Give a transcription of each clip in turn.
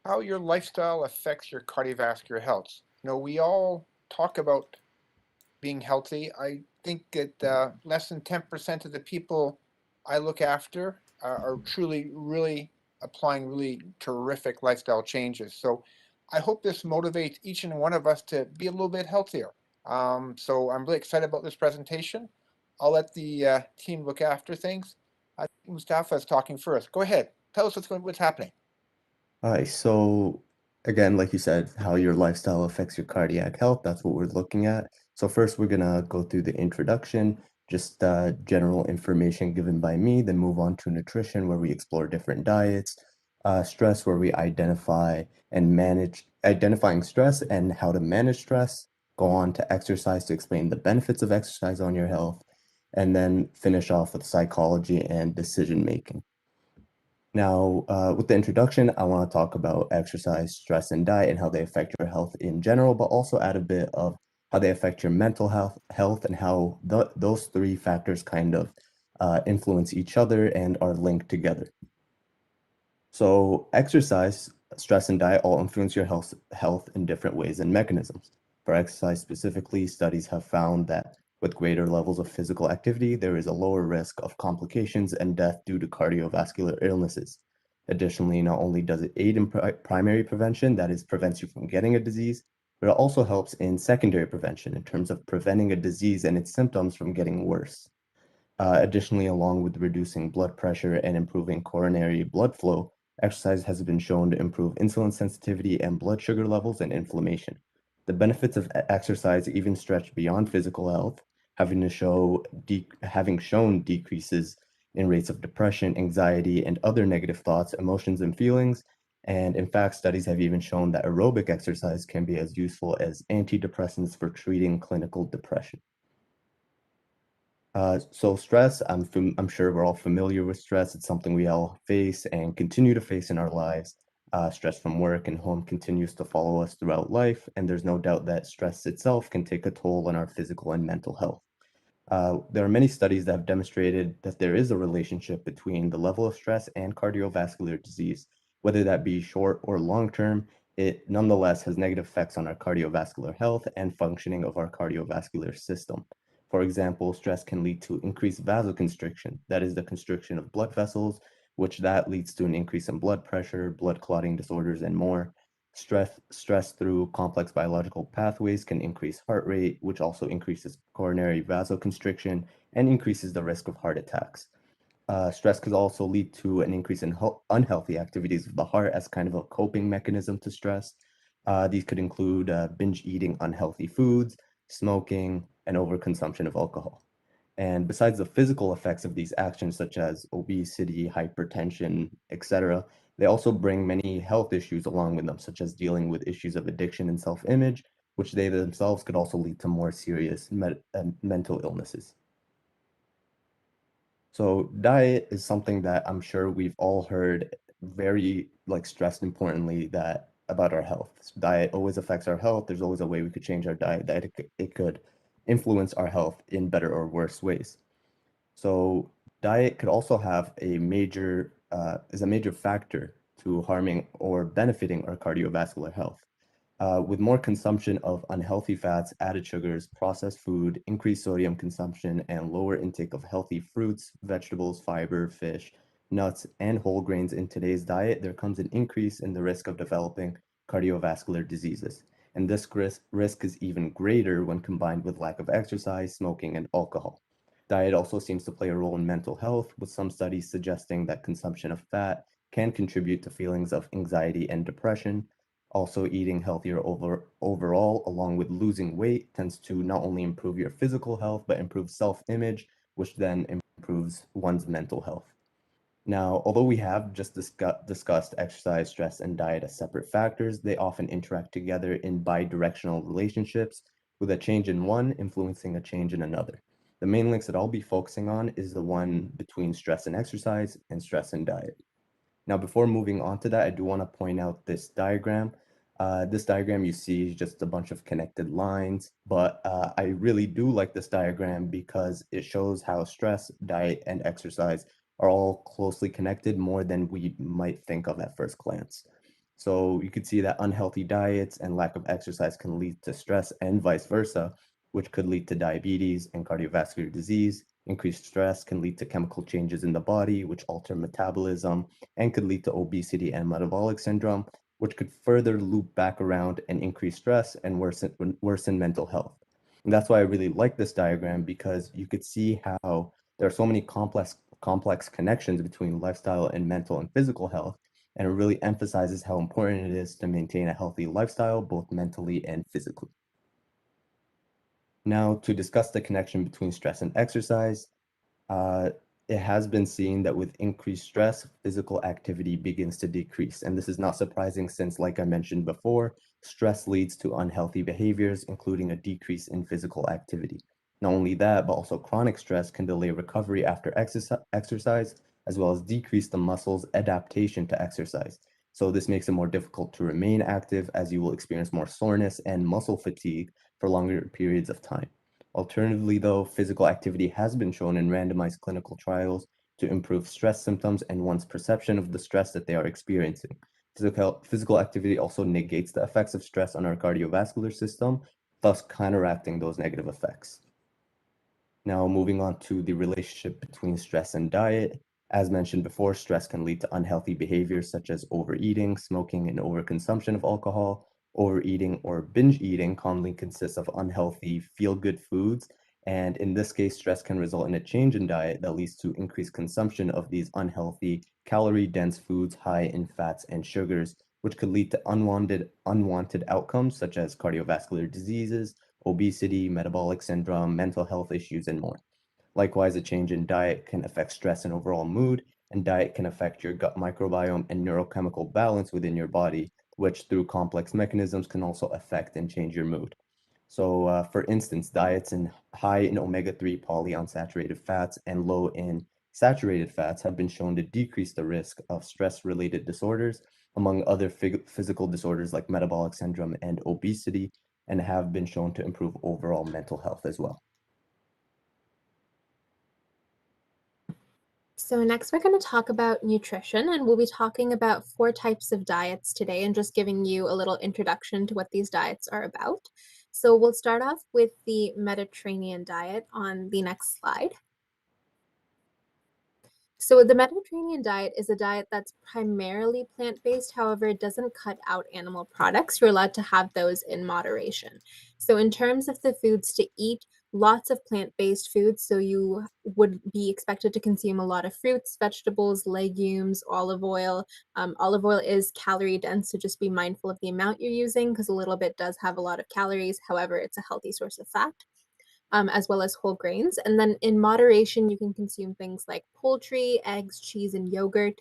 how your lifestyle affects your cardiovascular health. We all talk about being healthy. I think that less than 10% of the people I look after are truly, really applying really terrific lifestyle changes. So I hope this motivates each and one of us to be a little bit healthier. So I'm really excited about this presentation. I'll let the team look after things. I think Mustafa is talking first. Go ahead. Tell us what's happening. All right, so again, like you said, how your lifestyle affects your cardiac health, that's what we're looking at. So first, we're gonna go through the introduction, just general information given by me, then move on to nutrition, where we explore different diets, stress, where we identifying stress and how to manage stress, go on to exercise to explain the benefits of exercise on your health, and then finish off with psychology and decision making. Now, with the introduction, I want to talk about exercise, stress, and diet and how they affect your health in general, but also add a bit of how they affect your mental health and how those three factors kind of influence each other and are linked together. So, exercise, stress, and diet all influence your health in different ways and mechanisms. For exercise specifically, studies have found that with greater levels of physical activity, there is a lower risk of complications and death due to cardiovascular illnesses. Additionally, not only does it aid in primary prevention, that is, prevents you from getting a disease, but it also helps in secondary prevention in terms of preventing a disease and its symptoms from getting worse. Additionally, along with reducing blood pressure and improving coronary blood flow, exercise has been shown to improve insulin sensitivity and blood sugar levels and inflammation. The benefits of exercise even stretch beyond physical health, having shown decreases in rates of depression, anxiety, and other negative thoughts, emotions, and feelings. And in fact, studies have even shown that aerobic exercise can be as useful as antidepressants for treating clinical depression. So stress, I'm sure we're all familiar with stress. It's something we all face and continue to face in our lives. Stress from work and home continues to follow us throughout life, and there's no doubt that stress itself can take a toll on our physical and mental health. There are many studies that have demonstrated that there is a relationship between the level of stress and cardiovascular disease, whether that be short or long term. It nonetheless has negative effects on our cardiovascular health and functioning of our cardiovascular system. For example, stress can lead to increased vasoconstriction, that is the constriction of blood vessels, which that leads to an increase in blood pressure, blood clotting disorders, and more. Stress through complex biological pathways can increase heart rate, which also increases coronary vasoconstriction and increases the risk of heart attacks. Stress could also lead to an increase in unhealthy activities of the heart as kind of a coping mechanism to stress. These could include binge eating unhealthy foods, smoking, and overconsumption of alcohol. And besides the physical effects of these actions, such as obesity, hypertension, etc., they also bring many health issues along with them, such as dealing with issues of addiction and self-image, which they themselves could also lead to more serious mental illnesses. So diet is something that I'm sure we've all heard very stressed importantly that about our health. Diet always affects our health. There's always a way we could change our diet that it could influence our health in better or worse ways. So diet could also have is a major factor to harming or benefiting our cardiovascular health. With more consumption of unhealthy fats, added sugars, processed food, increased sodium consumption, and lower intake of healthy fruits, vegetables, fiber, fish, nuts, and whole grains in today's diet, there comes an increase in the risk of developing cardiovascular diseases. And this risk is even greater when combined with lack of exercise, smoking, and alcohol. Diet also seems to play a role in mental health, with some studies suggesting that consumption of fat can contribute to feelings of anxiety and depression. Also, eating healthier overall, along with losing weight, tends to not only improve your physical health, but improve self-image, which then improves one's mental health. Now, although we have just discussed exercise, stress, and diet as separate factors, they often interact together in bidirectional relationships, with a change in one influencing a change in another. The main links that I'll be focusing on is the one between stress and exercise and stress and diet. Now, before moving on to that, I do want to point out this diagram. This diagram you see is just a bunch of connected lines, but I really do like this diagram because it shows how stress, diet, and exercise are all closely connected more than we might think of at first glance. So you could see that unhealthy diets and lack of exercise can lead to stress and vice versa, which could lead to diabetes and cardiovascular disease. Increased stress can lead to chemical changes in the body, which alter metabolism and could lead to obesity and metabolic syndrome, which could further loop back around and increase stress and worsen mental health. And that's why I really like this diagram, because you could see how there are so many complex connections between lifestyle and mental and physical health, and it really emphasizes how important it is to maintain a healthy lifestyle, both mentally and physically. Now, to discuss the connection between stress and exercise, uh, it has been seen that with increased stress, physical activity begins to decrease. And this is not surprising since, like I mentioned before, stress leads to unhealthy behaviors, including a decrease in physical activity. Not only that, but also chronic stress can delay recovery after exercise, as well as decrease the muscle's adaptation to exercise. So this makes it more difficult to remain active, as you will experience more soreness and muscle fatigue for longer periods of time. Alternatively, though, physical activity has been shown in randomized clinical trials to improve stress symptoms and one's perception of the stress that they are experiencing. Physical activity also negates the effects of stress on our cardiovascular system, thus counteracting those negative effects. Now, moving on to the relationship between stress and diet. As mentioned before, stress can lead to unhealthy behaviors such as overeating, smoking, and overconsumption of alcohol. Overeating or binge eating commonly consists of unhealthy, feel-good foods, and in this case, stress can result in a change in diet that leads to increased consumption of these unhealthy, calorie-dense foods high in fats and sugars, which could lead to unwanted outcomes such as cardiovascular diseases, obesity, metabolic syndrome, mental health issues, and more. Likewise, a change in diet can affect stress and overall mood, and diet can affect your gut microbiome and neurochemical balance within your body, which through complex mechanisms can also affect and change your mood. So, for instance, diets high in omega-3 polyunsaturated fats and low in saturated fats have been shown to decrease the risk of stress-related disorders, among other physical disorders like metabolic syndrome and obesity, and have been shown to improve overall mental health as well. So next we're going to talk about nutrition, and we'll be talking about 4 types of diets today and just giving you a little introduction to what these diets are about. So we'll start off with the Mediterranean diet on the next slide. So the Mediterranean diet is a diet that's primarily plant-based. However, it doesn't cut out animal products. You're allowed to have those in moderation. So in terms of the foods to eat, lots of plant-based foods. So you would be expected to consume a lot of fruits, vegetables, legumes, olive oil. Olive oil is calorie dense, so just be mindful of the amount you're using because a little bit does have a lot of calories. However, it's a healthy source of fat. As well as whole grains. And then in moderation, you can consume things like poultry, eggs, cheese, and yogurt.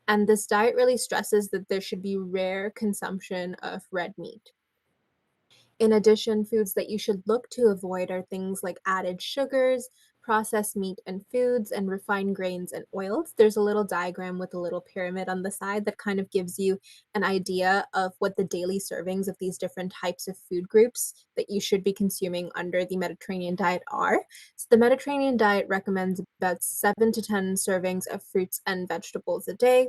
And this diet really stresses that there should be rare consumption of red meat. In addition, foods that you should look to avoid are things like added sugars, processed meat and foods, and refined grains and oils. There's a little diagram with a little pyramid on the side that kind of gives you an idea of what the daily servings of these different types of food groups that you should be consuming under the Mediterranean diet are. So the Mediterranean diet recommends about 7 to 10 servings of fruits and vegetables a day,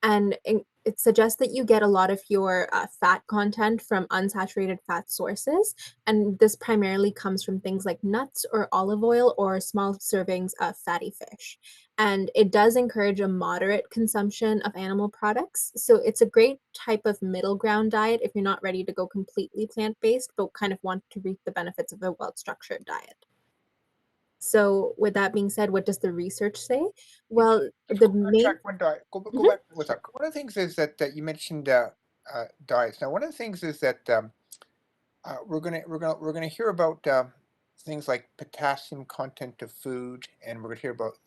and it suggests that you get a lot of your fat content from unsaturated fat sources. And this primarily comes from things like nuts or olive oil or small servings of fatty fish. And it does encourage a moderate consumption of animal products. So it's a great type of middle ground diet if you're not ready to go completely plant based, but kind of want to reap the benefits of a well structured diet. So, with that being said, what does the research say? Well, Just the backtrack main one diet. Go Mhm. back with that. One of the things is that you mentioned diets. Now, one of the things is that we're gonna hear about things like potassium content of food, and we're gonna hear about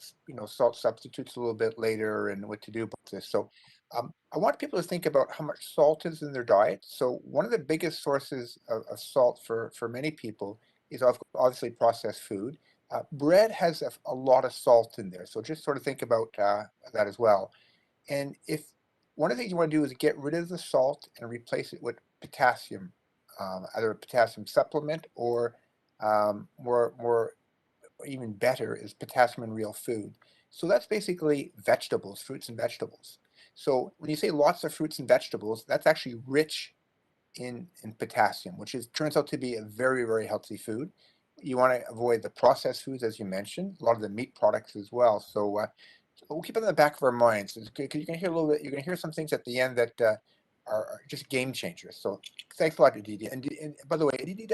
salt substitutes a little bit later and what to do about this. So, I want people to think about how much salt is in their diet. So, one of the biggest sources of salt for many people is obviously processed food. Bread has a lot of salt in there, so just sort of think about that as well. And if one of the things you want to do is get rid of the salt and replace it with potassium, either a potassium supplement or more even better is potassium in real food. So that's basically vegetables, fruits and vegetables. So when you say lots of fruits and vegetables, that's actually rich in potassium, which turns out to be a very, very healthy food. You want to avoid the processed foods, as you mentioned, a lot of the meat products as well. So we'll keep it in the back of our minds. You're going to hear a little bit. You're going to hear some things at the end that are just game changers. So thanks a lot, Aditi. And by the way, Aditi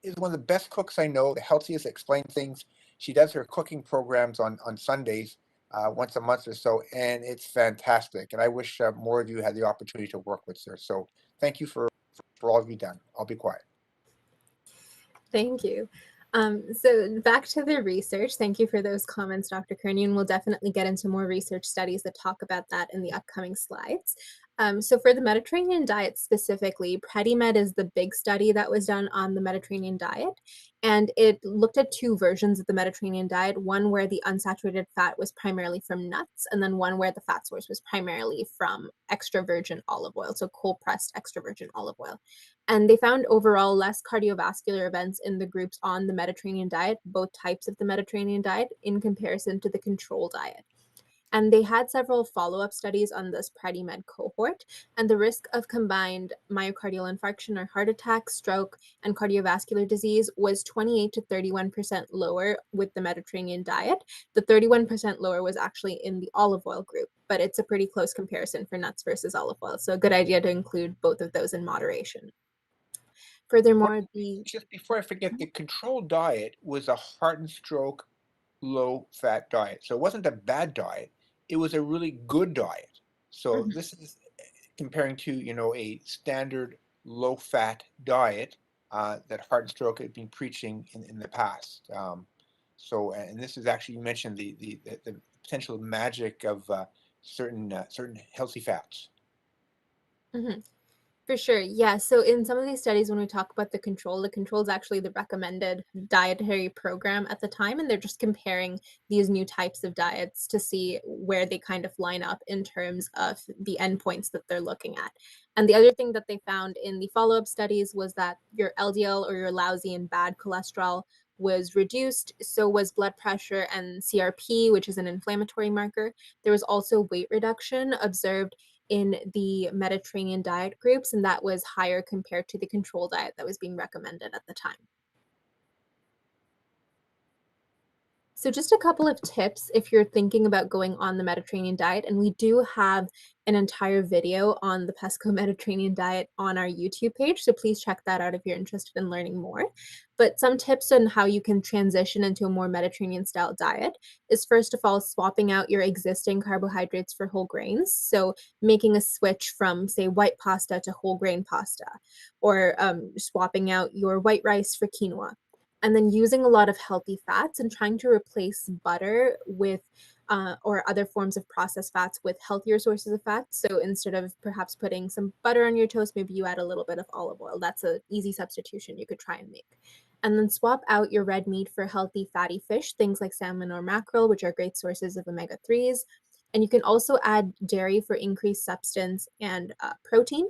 is one of the best cooks I know, the healthiest, explain things. She does her cooking programs on Sundays, once a month or so, and it's fantastic. And I wish more of you had the opportunity to work with her. So thank you for all of you done. I'll be quiet. Thank you. So back to the research. Thank you for those comments, Dr. Kearney, and we'll definitely get into more research studies that talk about that in the upcoming slides. So for the Mediterranean diet specifically, PREDIMED is the big study that was done on the Mediterranean diet, and it looked at two versions of the Mediterranean diet, one where the unsaturated fat was primarily from nuts, and then one where the fat source was primarily from extra virgin olive oil, so cold-pressed extra virgin olive oil. And they found overall less cardiovascular events in the groups on the Mediterranean diet, both types of the Mediterranean diet, in comparison to the control diet. And they had several follow-up studies on this PREDIMED cohort, and the risk of combined myocardial infarction or heart attack, stroke, and cardiovascular disease was 28 to 31% lower with the Mediterranean diet. The 31% lower was actually in the olive oil group, but it's a pretty close comparison for nuts versus olive oil. So a good idea to include both of those in moderation. Furthermore, just before I forget, the controlled diet was a heart and stroke, low-fat diet. So it wasn't a bad diet. It was a really good diet. So this is comparing to, a standard low-fat diet that heart and stroke had been preaching in the past. And this is actually, you mentioned the potential magic of certain healthy fats. For sure. Yeah. So in some of these studies, when we talk about the control is actually the recommended dietary program at the time. And they're just comparing these new types of diets to see where they kind of line up in terms of the endpoints that they're looking at. And the other thing that they found in the follow-up studies was that your LDL, or your lousy and bad cholesterol, was reduced. So was blood pressure and CRP, which is an inflammatory marker. There was also weight reduction observed in the Mediterranean diet groups, and that was higher compared to the control diet that was being recommended at the time. So just a couple of tips if you're thinking about going on the Mediterranean diet, and we do have an entire video on the PESCO Mediterranean diet on our YouTube page, so please check that out if you're interested in learning more. But some tips on how you can transition into a more Mediterranean style diet is, first of all, swapping out your existing carbohydrates for whole grains. So making a switch from, say, white pasta to whole grain pasta, or swapping out your white rice for quinoa. And then using a lot of healthy fats and trying to replace butter with or other forms of processed fats with healthier sources of fat. So instead of perhaps putting some butter on your toast, maybe you add a little bit of olive oil. That's an easy substitution you could try and make. And then swap out your red meat for healthy fatty fish, things like salmon or mackerel, which are great sources of omega-3s. And you can also add dairy for increased substance and protein.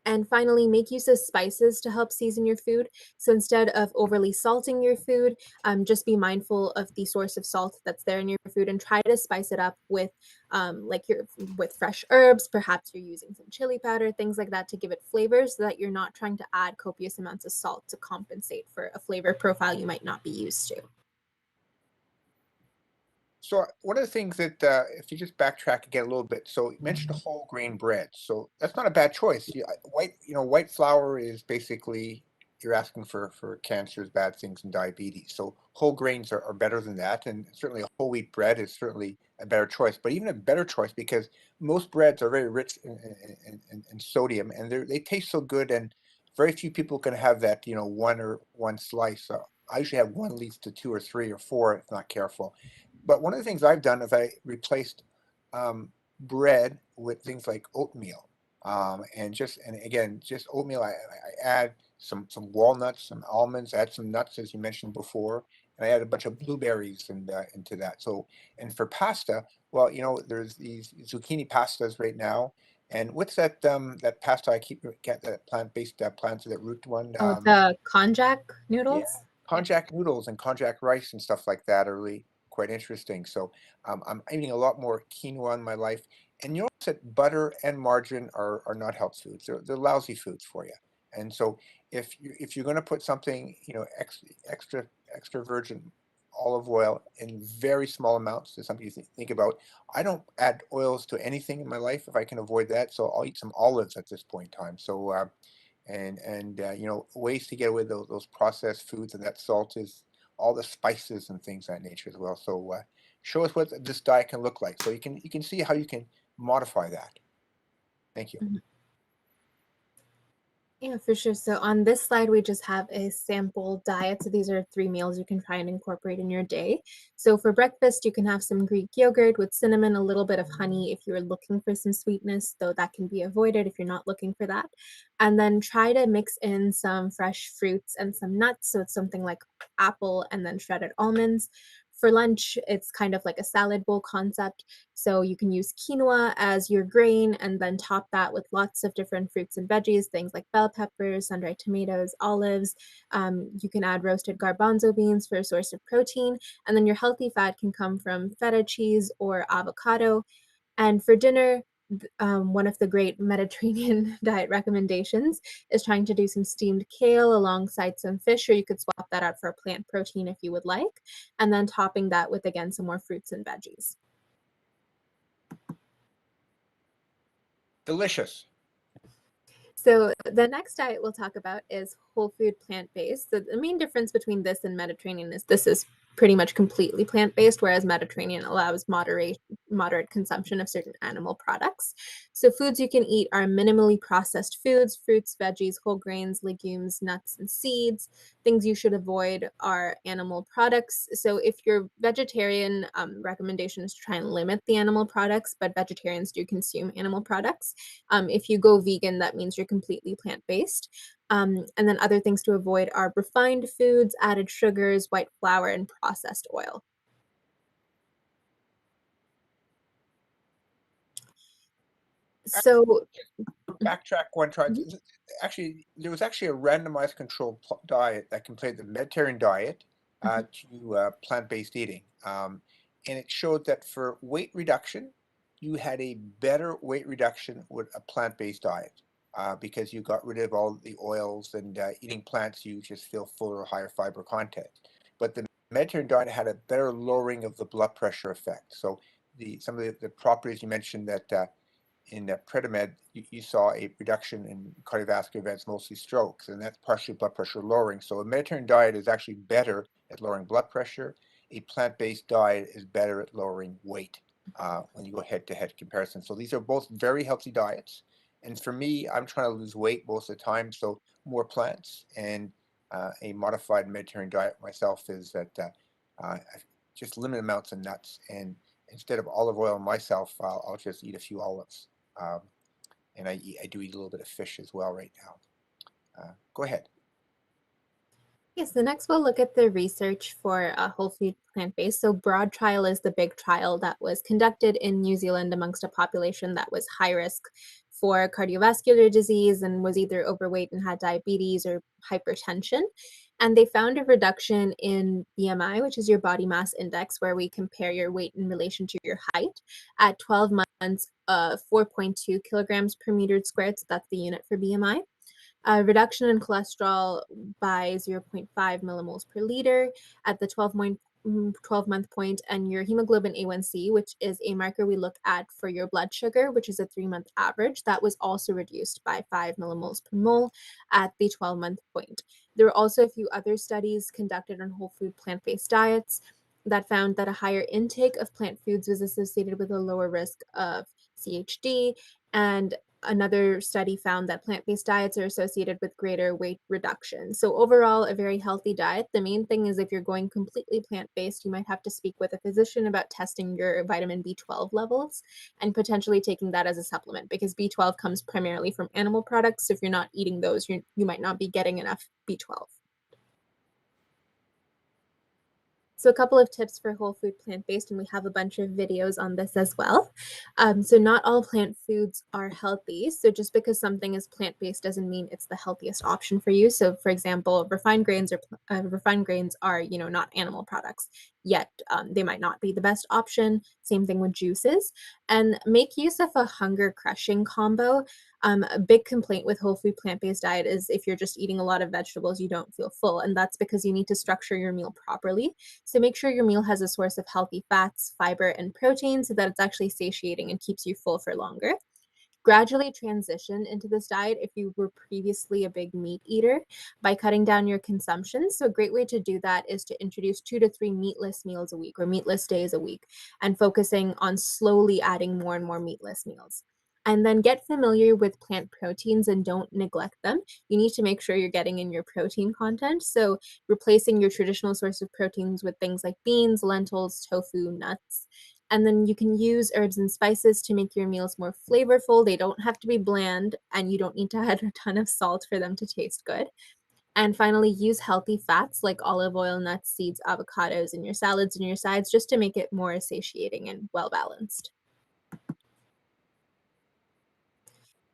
And finally, make use of spices to help season your food. So instead of overly salting your food, just be mindful of the source of salt that's there in your food, and try to spice it up with with fresh herbs. Perhaps you're using some chili powder, things like that, to give it flavor, so that you're not trying to add copious amounts of salt to compensate for a flavor profile you might not be used to. So one of the things that, if you just backtrack again a little bit, so you mentioned whole grain bread. So that's not a bad choice. White flour is basically, you're asking for cancers, bad things, and diabetes. So whole grains are better than that, and certainly a whole wheat bread is certainly a better choice. But even a better choice, because most breads are very rich in sodium, and they taste so good, and very few people can have that, one slice. So I usually have one leads to two or three or four if not careful. But one of the things I've done is I replaced bread with things like oatmeal, and again, just oatmeal. I add some walnuts, some almonds, add some nuts, as you mentioned before, and I add a bunch of blueberries into that. So, and for pasta, well, there's these zucchini pastas right now. And what's that that pasta I keep get, that plant-based plants, that root one? Oh, the konjac Yeah, noodles? konjac noodles and konjac rice and stuff like that are really quite interesting. So I'm eating a lot more quinoa in my life. And you notice that butter and margarine are not health foods. They're lousy foods for you. And so if you're going to put something, extra virgin olive oil in very small amounts, is something you think about. I don't add oils to anything in my life if I can avoid that. So I'll eat some olives at this point in time. So ways to get away with those processed foods, and that salt is all the spices and things of that nature as well. So show us what this diet can look like, so you can see how you can modify that. Thank you. Mhm. Yeah, for sure. So on this slide, we just have a sample diet. So these are 3 meals you can try and incorporate in your day. So for breakfast, you can have some Greek yogurt with cinnamon, a little bit of honey if you're looking for some sweetness, though that can be avoided if you're not looking for that. And then try to mix in some fresh fruits and some nuts. So it's something like apple and then shredded almonds. For lunch, it's kind of like a salad bowl concept. So you can use quinoa as your grain and then top that with lots of different fruits and veggies, things like bell peppers, sun-dried tomatoes, olives. You can add roasted garbanzo beans for a source of protein. And then your healthy fat can come from feta cheese or avocado. And for dinner, one of the great Mediterranean diet recommendations is trying to do some steamed kale alongside some fish, or you could swap that out for a plant protein if you would like, and then topping that with, again, some more fruits and veggies. Delicious. So the next diet we'll talk about is whole food plant-based. So the main difference between this and Mediterranean is this is pretty much completely plant-based, whereas Mediterranean allows moderate consumption of certain animal products. So foods you can eat are minimally processed foods, fruits, veggies, whole grains, legumes, nuts, and seeds. Things you should avoid are animal products. So if you're vegetarian, recommendation is to try and limit the animal products, but vegetarians do consume animal products. If you go vegan, that means you're completely plant-based. And then other things to avoid are refined foods, added sugars, white flour, and processed oil. So, Backtrack one try. Mhm. Actually, there was actually a randomized controlled diet that compared the Mediterranean diet Mhm. to plant-based eating, and it showed that for weight reduction, you had a better weight reduction with a plant-based diet because you got rid of all the oils, and eating plants, you just feel fuller, higher fiber content. But the Mediterranean diet had a better lowering of the blood pressure effect. So some of the properties you mentioned that in Predimed, you saw a reduction in cardiovascular events, mostly strokes, and that's partially blood pressure lowering. So a Mediterranean diet is actually better at lowering blood pressure. A plant-based diet is better at lowering weight when you go head-to-head comparison. So these are both very healthy diets. And for me, I'm trying to lose weight most of the time, so more plants and a modified Mediterranean diet myself is that just limited amounts of nuts, and instead of olive oil myself, I'll just eat a few olives. Um, and I do eat a little bit of fish as well right now. Go ahead. Yes, so next we'll look at the research for whole food plant-based. So Broad trial is the big trial that was conducted in New Zealand amongst a population that was high risk for cardiovascular disease and was either overweight and had diabetes or hypertension. And they found a reduction in BMI, which is your body mass index, where we compare your weight in relation to your height at 12 months, 4.2 kilograms per meter squared. So that's the unit for BMI. A reduction in cholesterol by 0.5 millimoles per liter at the 12-month point, and your hemoglobin A1C, which is a marker we look at for your blood sugar, which is a 3-month average, that was also reduced by 5 millimoles per mole at the 12-month point. There were also a few other studies conducted on whole food plant-based diets that found that a higher intake of plant foods was associated with a lower risk of CHD, and another study found that plant-based diets are associated with greater weight reduction. So overall, a very healthy diet. The main thing is if you're going completely plant-based, you might have to speak with a physician about testing your vitamin B12 levels and potentially taking that as a supplement, because B12 comes primarily from animal products. So if you're not eating those, you might not be getting enough B12. So a couple of tips for whole food plant-based, and we have a bunch of videos on this as well. So not all plant foods are healthy. So just because something is plant-based doesn't mean it's the healthiest option for you. So for example, refined grains are, not animal products, yet they might not be the best option. Same thing with juices. And make use of a hunger crushing combo. A big complaint with whole food plant-based diet is if you're just eating a lot of vegetables, you don't feel full. And that's because you need to structure your meal properly. So make sure your meal has a source of healthy fats, fiber, and protein so that it's actually satiating and keeps you full for longer. Gradually transition into this diet if you were previously a big meat eater by cutting down your consumption. So a great way to do that is to introduce 2 to 3 meatless meals a week or meatless days a week and focusing on slowly adding more and more meatless meals. And then get familiar with plant proteins and don't neglect them. You need to make sure you're getting in your protein content. So replacing your traditional source of proteins with things like beans, lentils, tofu, nuts. And then you can use herbs and spices to make your meals more flavorful. They don't have to be bland, and you don't need to add a ton of salt for them to taste good. And finally, use healthy fats like olive oil, nuts, seeds, avocados in your salads and your sides just to make it more satiating and well balanced.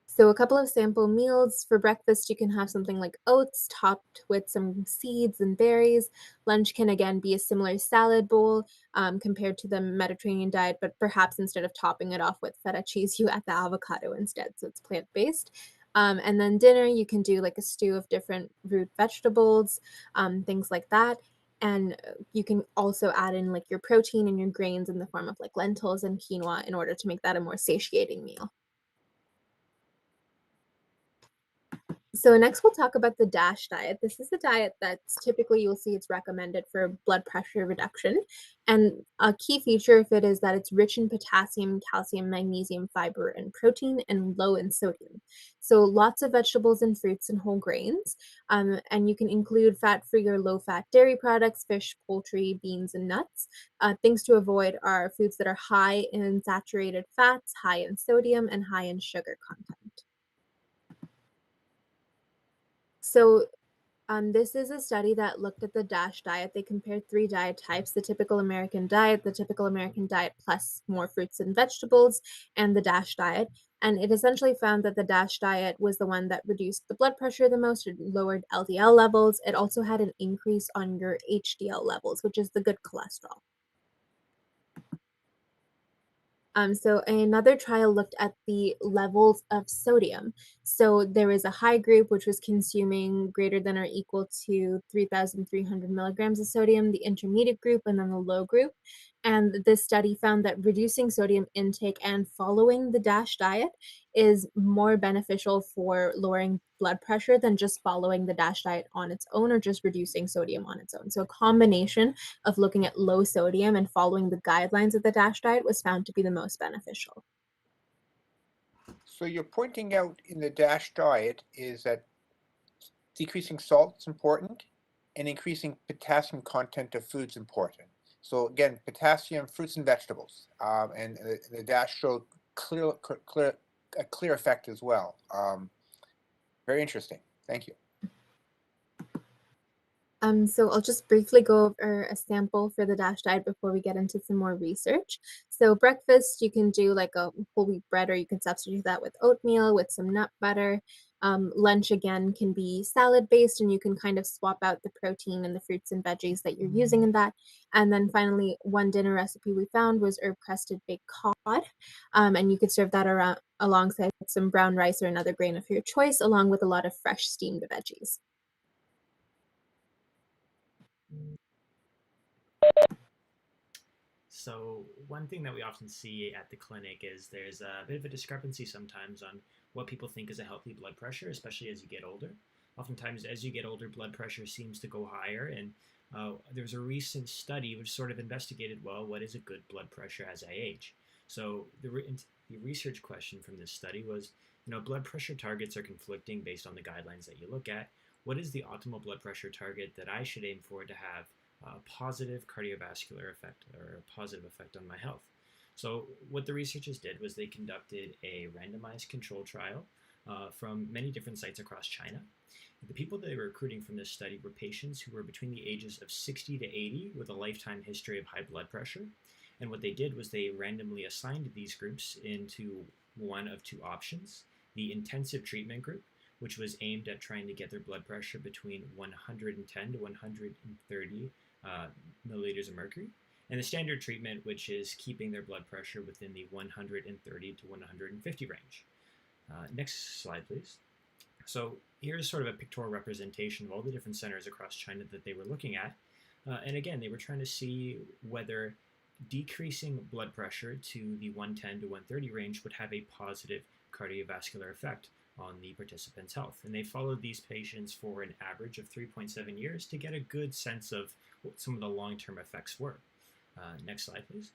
So a couple of sample meals. For breakfast, you can have something like oats topped with some seeds and berries. Lunch can again be a similar salad bowl compared to the Mediterranean diet, but perhaps instead of topping it off with feta cheese, you add the avocado instead, so it's plant-based. And then dinner, you can do like a stew of different root vegetables, things like that. And you can also add in like your protein and your grains in the form of like lentils and quinoa in order to make that a more satiating meal. So next we'll talk about the DASH diet. This is a diet that's typically you'll see it's recommended for blood pressure reduction. And a key feature of it is that it's rich in potassium, calcium, magnesium, fiber, and protein, and low in sodium. So lots of vegetables and fruits and whole grains. And you can include fat-free or low-fat dairy products, fish, poultry, beans, and nuts. Things to avoid are foods that are high in saturated fats, high in sodium, and high in sugar content. So this is a study that looked at the DASH diet. They compared 3 diet types: the typical American diet, the typical American diet plus more fruits and vegetables, and the DASH diet. And it essentially found that the DASH diet was the one that reduced the blood pressure the most. It lowered LDL levels. It also had an increase on your HDL levels, which is the good cholesterol. So another trial looked at the levels of sodium. So there was a high group, which was consuming greater than or equal to 3,300 milligrams of sodium, the intermediate group, and then the low group. And this study found that reducing sodium intake and following the DASH diet is more beneficial for lowering blood pressure than just following the DASH diet on its own or just reducing sodium on its own. So a combination of looking at low sodium and following the guidelines of the DASH diet was found to be the most beneficial. So you're pointing out in the DASH diet is that decreasing salt is important and increasing potassium content of foods important. So again, potassium, fruits and vegetables, and the DASH showed a clear effect as well. Very interesting. Thank you. So I'll just briefly go over a sample for the DASH diet before we get into some more research. So breakfast, you can do like a whole wheat bread, or you can substitute that with oatmeal with some nut butter. Lunch, again, can be salad-based, and you can kind of swap out the protein and the fruits and veggies that you're using in that. And then finally, one dinner recipe we found was herb-crusted baked cod. And you could serve that around alongside some brown rice or another grain of your choice, along with a lot of fresh steamed veggies. So one thing that we often see at the clinic is there's a bit of a discrepancy sometimes on what people think is a healthy blood pressure, especially as you get older. Oftentimes, as you get older, blood pressure seems to go higher, and there was a recent study which sort of investigated, well, what is a good blood pressure as I age? So the research question from this study was, blood pressure targets are conflicting based on the guidelines that you look at. What is the optimal blood pressure target that I should aim for to have a positive cardiovascular effect or a positive effect on my health? So what the researchers did was they conducted a randomized control trial from many different sites across China. The people they were recruiting from this study were patients who were between the ages of 60 to 80 with a lifetime history of high blood pressure. And what they did was they randomly assigned these groups into one of two options: the intensive treatment group, which was aimed at trying to get their blood pressure between 110 to 130 milliliters of mercury, and the standard treatment, which is keeping their blood pressure within the 130 to 150 range. Next slide, please. So here's sort of a pictorial representation of all the different centers across China that they were looking at. And again, they were trying to see whether decreasing blood pressure to the 110 to 130 range would have a positive cardiovascular effect on the participants' health. And they followed these patients for an average of 3.7 years to get a good sense of what some of the long-term effects were. Next slide, please.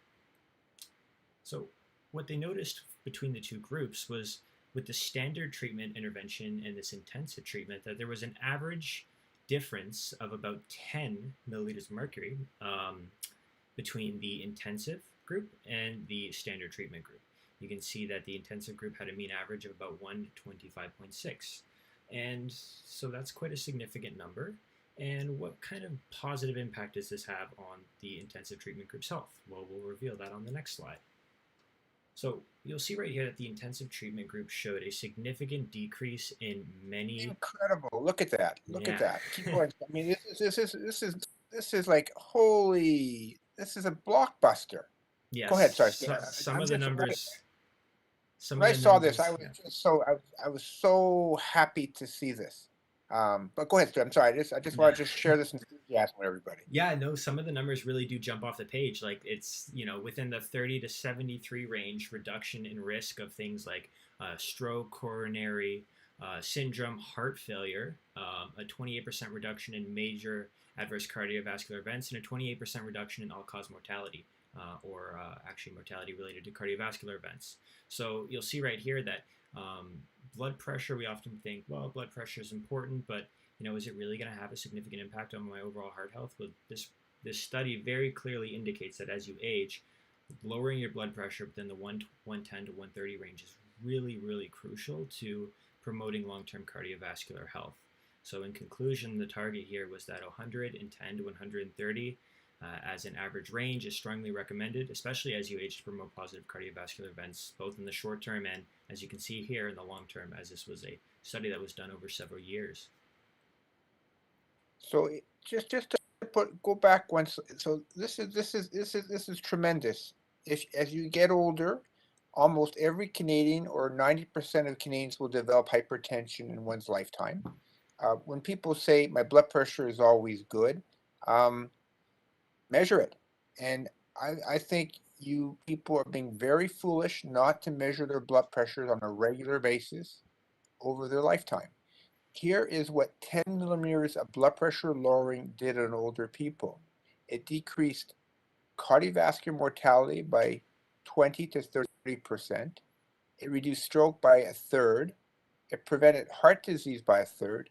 So what they noticed between the two groups was, with the standard treatment intervention and this intensive treatment, that there was an average difference of about 10 milliliters of mercury between the intensive group and the standard treatment group. You can see that the intensive group had a mean average of about 125.6. And so that's quite a significant number. And what kind of positive impact does this have on the intensive treatment group's health? Well, we'll reveal that on the next slide. So you'll see right here that the intensive treatment group showed a significant decrease in many. Incredible! Look at that! Look at Yeah. that! Keep going. I mean, this is like holy. This is a blockbuster. Yes. Go ahead. Sorry. Some I'm of the just- numbers. Some When I of the saw this, numbers, I was just so I was so happy to see this. But go ahead, Stu. I'm sorry. I just want to just share this enthusiasm with everybody. Yeah, no, some of the numbers really do jump off the page. Like, it's, within the 30 to 73 range, reduction in risk of things like stroke, coronary syndrome, heart failure, a 28% reduction in major adverse cardiovascular events, and a 28% reduction in all-cause mortality, or actually mortality related to cardiovascular events. So you'll see right here that blood pressure, we often think, well, blood pressure is important, but is it really going to have a significant impact on my overall heart health? Well, this study very clearly indicates that as you age, lowering your blood pressure within the 110 to 130 range is really, really crucial to promoting long-term cardiovascular health. So in conclusion, the target here was that 110 to 130 as an average range is strongly recommended, especially as you age, to promote positive cardiovascular events, both in the short term and, as you can see here, in the long term, as this was a study that was done over several years. So just to go back once. So this is tremendous. As you get older, almost every Canadian, or 90% of Canadians, will develop hypertension in one's lifetime. When people say my blood pressure is always good, measure it. And I think you people are being very foolish not to measure their blood pressures on a regular basis over their lifetime. Here is what 10 millimeters of blood pressure lowering did in older people. It decreased cardiovascular mortality by 20 to 30%. It reduced stroke by a third. It prevented heart disease by a third,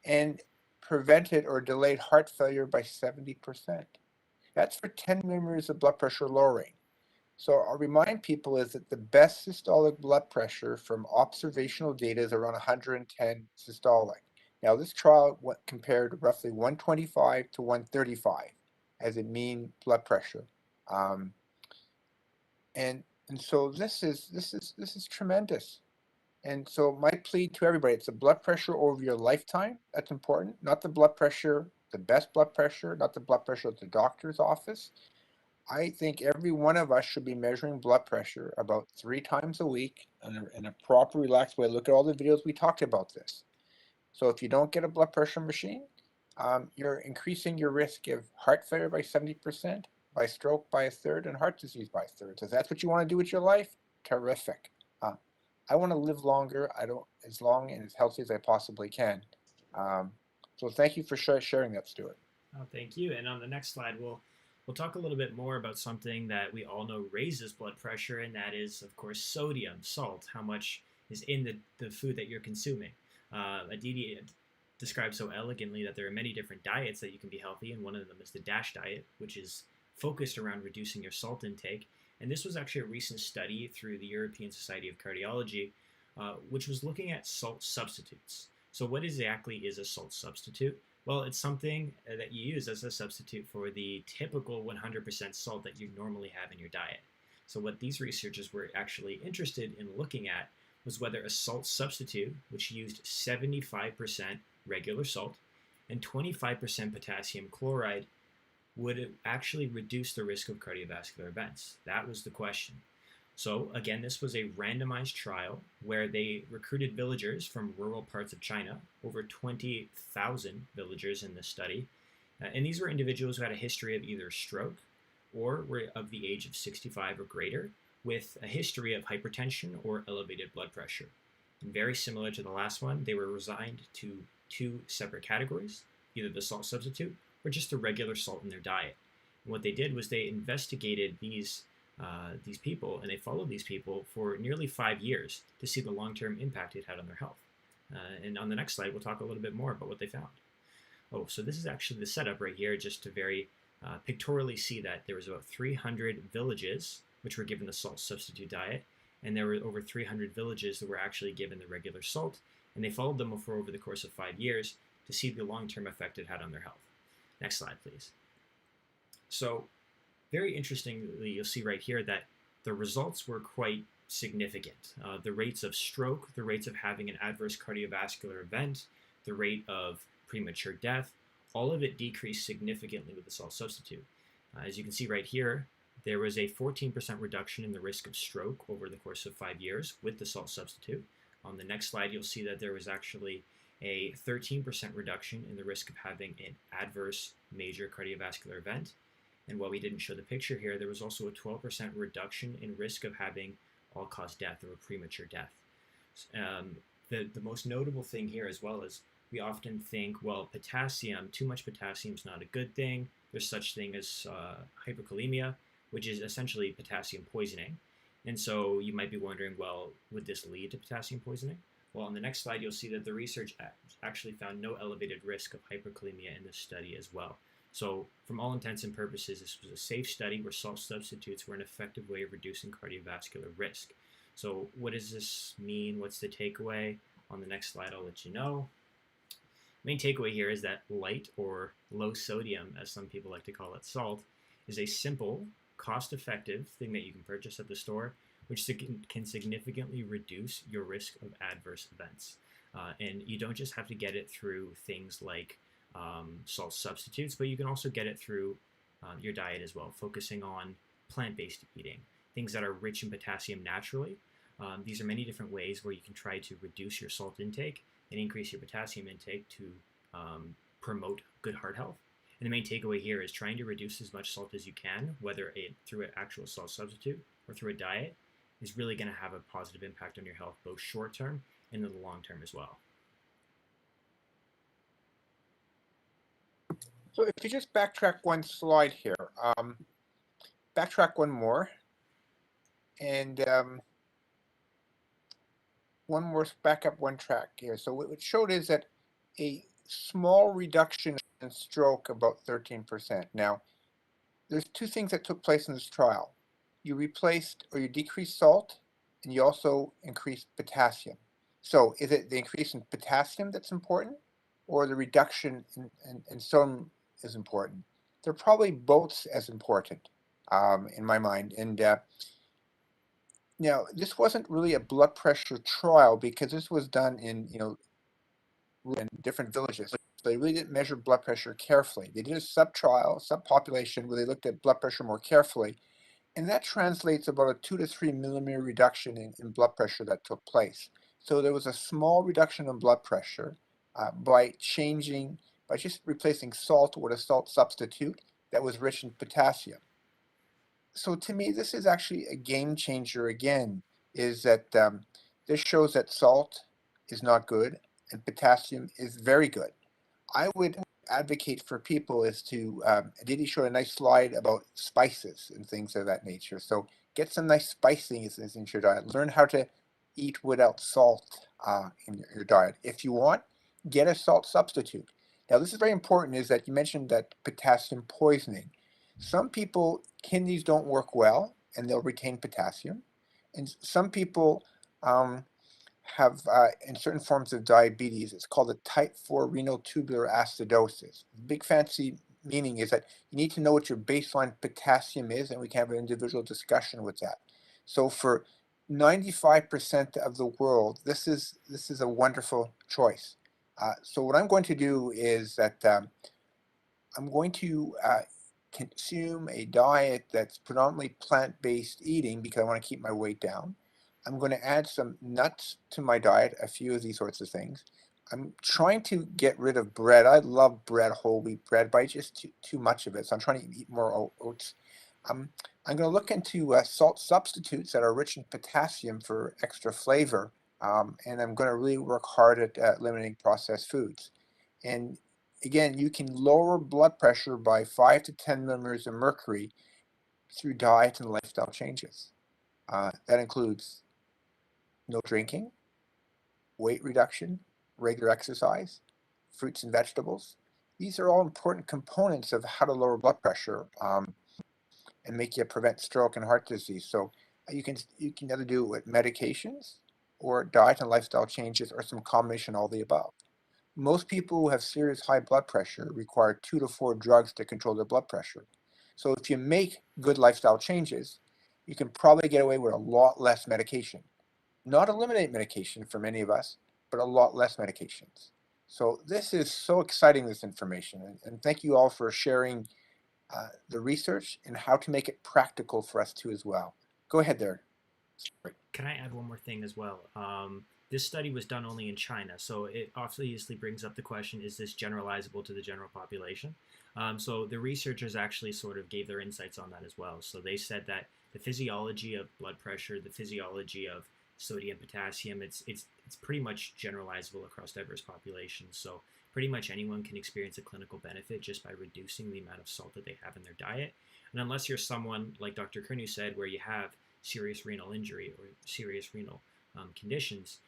and prevented or delayed heart failure by 70%. That's for 10 millimeters of blood pressure lowering. So I'll remind people is that the best systolic blood pressure from observational data is around 110 systolic. Now this trial compared roughly 125 to 135 as a mean blood pressure, and so this is tremendous. And so my plea to everybody, it's the blood pressure over your lifetime that's important, not the blood pressure, the best blood pressure, not the blood pressure at the doctor's office. I think every one of us should be measuring blood pressure about 3 times a week in a proper, relaxed way. Look at all the videos we talked about this. So if you don't get a blood pressure machine, you're increasing your risk of heart failure by 70%, by stroke by a third, and heart disease by a third. So if that's what you want to do with your life, terrific. I want to live longer. As long and as healthy as I possibly can. So thank you for sharing that, Stuart. Oh, thank you. And on the next slide, we'll talk a little bit more about something that we all know raises blood pressure, and that is, of course, sodium, salt, how much is in the food that you're consuming. Aditi described so elegantly that there are many different diets that you can be healthy, and one of them is the DASH diet, which is focused around reducing your salt intake. And this was actually a recent study through the European Society of Cardiology, which was looking at salt substitutes. So what exactly is a salt substitute? Well, it's something that you use as a substitute for the typical 100% salt that you normally have in your diet. So what these researchers were actually interested in looking at was whether a salt substitute, which used 75% regular salt and 25% potassium chloride, would actually reduce the risk of cardiovascular events. That was the question. So again, this was a randomized trial where they recruited villagers from rural parts of China, over 20,000 villagers in this study. And these were individuals who had a history of either stroke or were of the age of 65 or greater, with a history of hypertension or elevated blood pressure. And very similar to the last one, they were assigned to two separate categories, either the salt substitute or just the regular salt in their diet. And what they did was they investigated these people, and they followed these people for nearly 5 years to see the long-term impact it had on their health. And on the next slide, we'll talk a little bit more about what they found. Oh, so this is actually the setup right here, just to very pictorially see that there was about 300 villages which were given the salt substitute diet, and there were over 300 villages that were actually given the regular salt, and they followed them for over the course of 5 years to see the long-term effect it had on their health. Next slide, please. So, very interestingly, you'll see right here that the results were quite significant. The rates of stroke, the rates of having an adverse cardiovascular event, the rate of premature death, all of it decreased significantly with the salt substitute. As you can see right here, there was a 14% reduction in the risk of stroke over the course of 5 years with the salt substitute. On the next slide, you'll see that there was actually a 13% reduction in the risk of having an adverse major cardiovascular event. And while we didn't show the picture here, there was also a 12% reduction in risk of having all-cause death or premature death. The most notable thing here as well is we often think, well, potassium, too much potassium is not a good thing. There's such thing as hyperkalemia, which is essentially potassium poisoning. And so you might be wondering, well, would this lead to potassium poisoning? Well, on the next slide, you'll see that the research actually found no elevated risk of hyperkalemia in this study as well. So from all intents and purposes, this was a safe study where salt substitutes were an effective way of reducing cardiovascular risk. So what does this mean? What's the takeaway? On the next slide, I'll let you know. The main takeaway here is that light or low sodium, as some people like to call it, salt, is a simple, cost-effective thing that you can purchase at the store, which can significantly reduce your risk of adverse events. And you don't just have to get it through things like salt substitutes, but you can also get it through your diet as well, focusing on plant-based eating, things that are rich in potassium naturally. These are many different ways where you can try to reduce your salt intake and increase your potassium intake to promote good heart health. And the main takeaway here is trying to reduce as much salt as you can, whether through an actual salt substitute or through a diet, is really going to have a positive impact on your health, both short-term and in the long term as well. So if you just backtrack one slide here, backtrack one more, and one more, back up one track here. So what it showed is that a small reduction in stroke, about 13%. Now, there's two things that took place in this trial. You replaced or you decreased salt, and you also increased potassium. So is it the increase in potassium that's important, or the reduction in sodium is important? They're probably both as important in my mind. And now, this wasn't really a blood pressure trial because this was done in different villages. So they really didn't measure blood pressure carefully. They did a sub-trial, subpopulation, where they looked at blood pressure more carefully. And that translates about a 2 to 3 millimeter reduction in blood pressure that took place. So there was a small reduction in blood pressure by just replacing salt with a salt substitute that was rich in potassium. So to me, this is actually a game changer again, is that this shows that salt is not good and potassium is very good. I would advocate for people is to, Didi showed a nice slide about spices and things of that nature. So get some nice spiciness in your diet. Learn how to eat without salt in your diet. If you want, get a salt substitute. Now this is very important, is that you mentioned that potassium poisoning. Some people, kidneys don't work well and they'll retain potassium. And some people have, in certain forms of diabetes, it's called a type 4 renal tubular acidosis. Big fancy meaning is that you need to know what your baseline potassium is, and we can have an individual discussion with that. So for 95% of the world, this is a wonderful choice. So what I'm going to do is that I'm going to consume a diet that's predominantly plant-based eating because I want to keep my weight down. I'm going to add some nuts to my diet, a few of these sorts of things. I'm trying to get rid of bread. I love bread, whole wheat bread, but I just too much of it. So I'm trying to eat more oats. I'm going to look into salt substitutes that are rich in potassium for extra flavor. And I'm going to really work hard at eliminating processed foods. And again, you can lower blood pressure by 5 to 10 millimeters of mercury through diet and lifestyle changes. That includes no drinking, weight reduction, regular exercise, fruits and vegetables. These are all important components of how to lower blood pressure and make you prevent stroke and heart disease. So you can either do it with medications or diet and lifestyle changes or some combination of all the above. Most people who have serious high blood pressure require 2 to 4 drugs to control their blood pressure. So if you make good lifestyle changes, you can probably get away with a lot less medication. Not eliminate medication for many of us, but a lot less medications. So this is so exciting, this information. And thank you all for sharing the research and how to make it practical for us too as well. Go ahead there. Can I add one more thing as well? This study was done only in China, so it obviously brings up the question, is this generalizable to the general population? So the researchers actually sort of gave their insights on that as well. So they said that the physiology of blood pressure, the physiology of sodium, potassium, it's pretty much generalizable across diverse populations. So pretty much anyone can experience a clinical benefit just by reducing the amount of salt that they have in their diet. And unless you're someone, like Dr. Kernu said, where you have serious renal injury or serious renal conditions,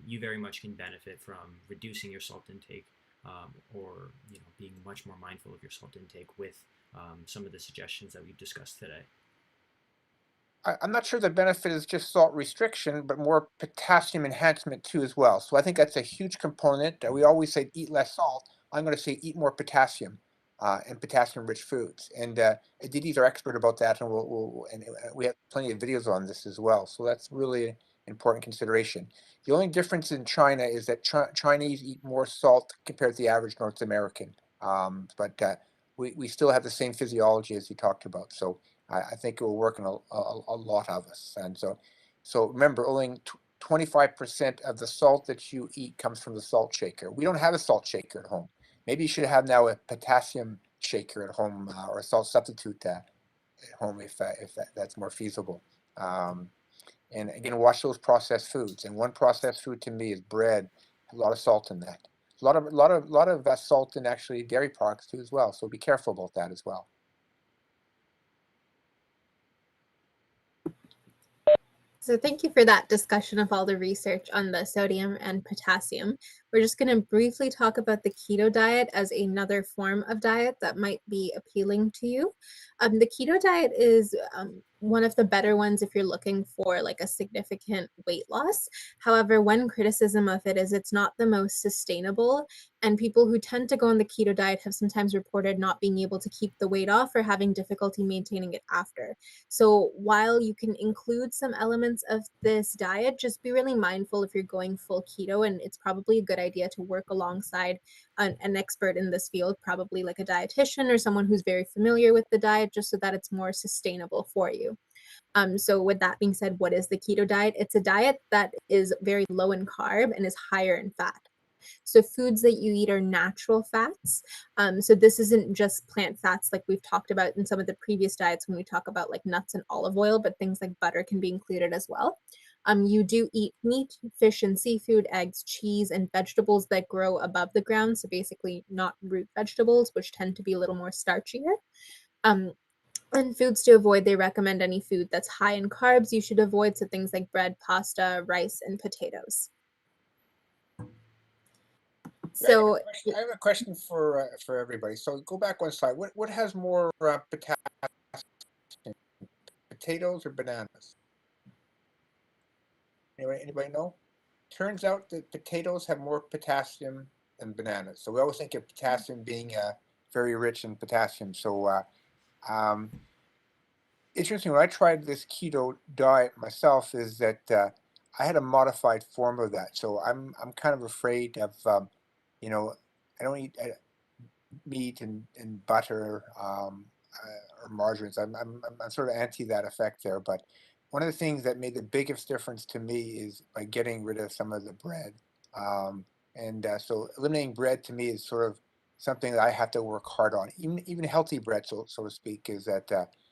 you very much can benefit from reducing your salt intake or being much more mindful of your salt intake with some of the suggestions that we've discussed today. I'm not sure the benefit is just salt restriction, but more potassium enhancement too as well. So I think that's a huge component. We always say eat less salt. I'm going to say eat more potassium and potassium-rich foods. And Aditi's our expert about that, and we have plenty of videos on this as well. So that's really an important consideration. The only difference in China is that Chinese eat more salt compared to the average North American. But we still have the same physiology as you talked about. So I think it will work in a lot of us. And so remember, only 25% of the salt that you eat comes from the salt shaker. We don't have a salt shaker at home. Maybe you should have now a potassium shaker at home or a salt substitute at home if that's more feasible. And again, watch those processed foods. And one processed food to me is bread. A lot of salt in that. A lot of salt in actually dairy products too as well. So be careful about that as well. So thank you for that discussion of all the research on the sodium and potassium. We're just going to briefly talk about the keto diet as another form of diet that might be appealing to you. The keto diet is one of the better ones if you're looking for like a significant weight loss. However, one criticism of it is it's not the most sustainable, and people who tend to go on the keto diet have sometimes reported not being able to keep the weight off or having difficulty maintaining it after. So while you can include some elements of this diet, just be really mindful if you're going full keto, and it's probably a good idea to work alongside an expert in this field, probably like a dietitian or someone who's very familiar with the diet, just so that it's more sustainable for you. So with that being said, what is the keto diet? It's a diet that is very low in carb and is higher in fat. So foods that you eat are natural fats. So this isn't just plant fats like we've talked about in some of the previous diets when we talk about like nuts and olive oil, but things like butter can be included as well. You do eat meat, fish and seafood, eggs, cheese, and vegetables that grow above the ground. So basically not root vegetables, which tend to be a little more starchier. And foods to avoid, they recommend any food that's high in carbs you should avoid. So things like bread, pasta, rice, and potatoes. So I have a question for everybody. So go back one slide. What has more potassium, potatoes or bananas? Anybody know? turns out that potatoes have more potassium than bananas. So we always think of potassium being very rich in potassium. So um, interesting, when I tried this keto diet myself, is that I had a modified form of that. So I'm kind of afraid of, you know, I don't eat meat and butter or margarines. I'm sort of anti that effect there. But one of the things that made the biggest difference to me is by getting rid of some of the bread. So eliminating bread to me is sort of something that I have to work hard on. Even healthy bread, so to speak, is that.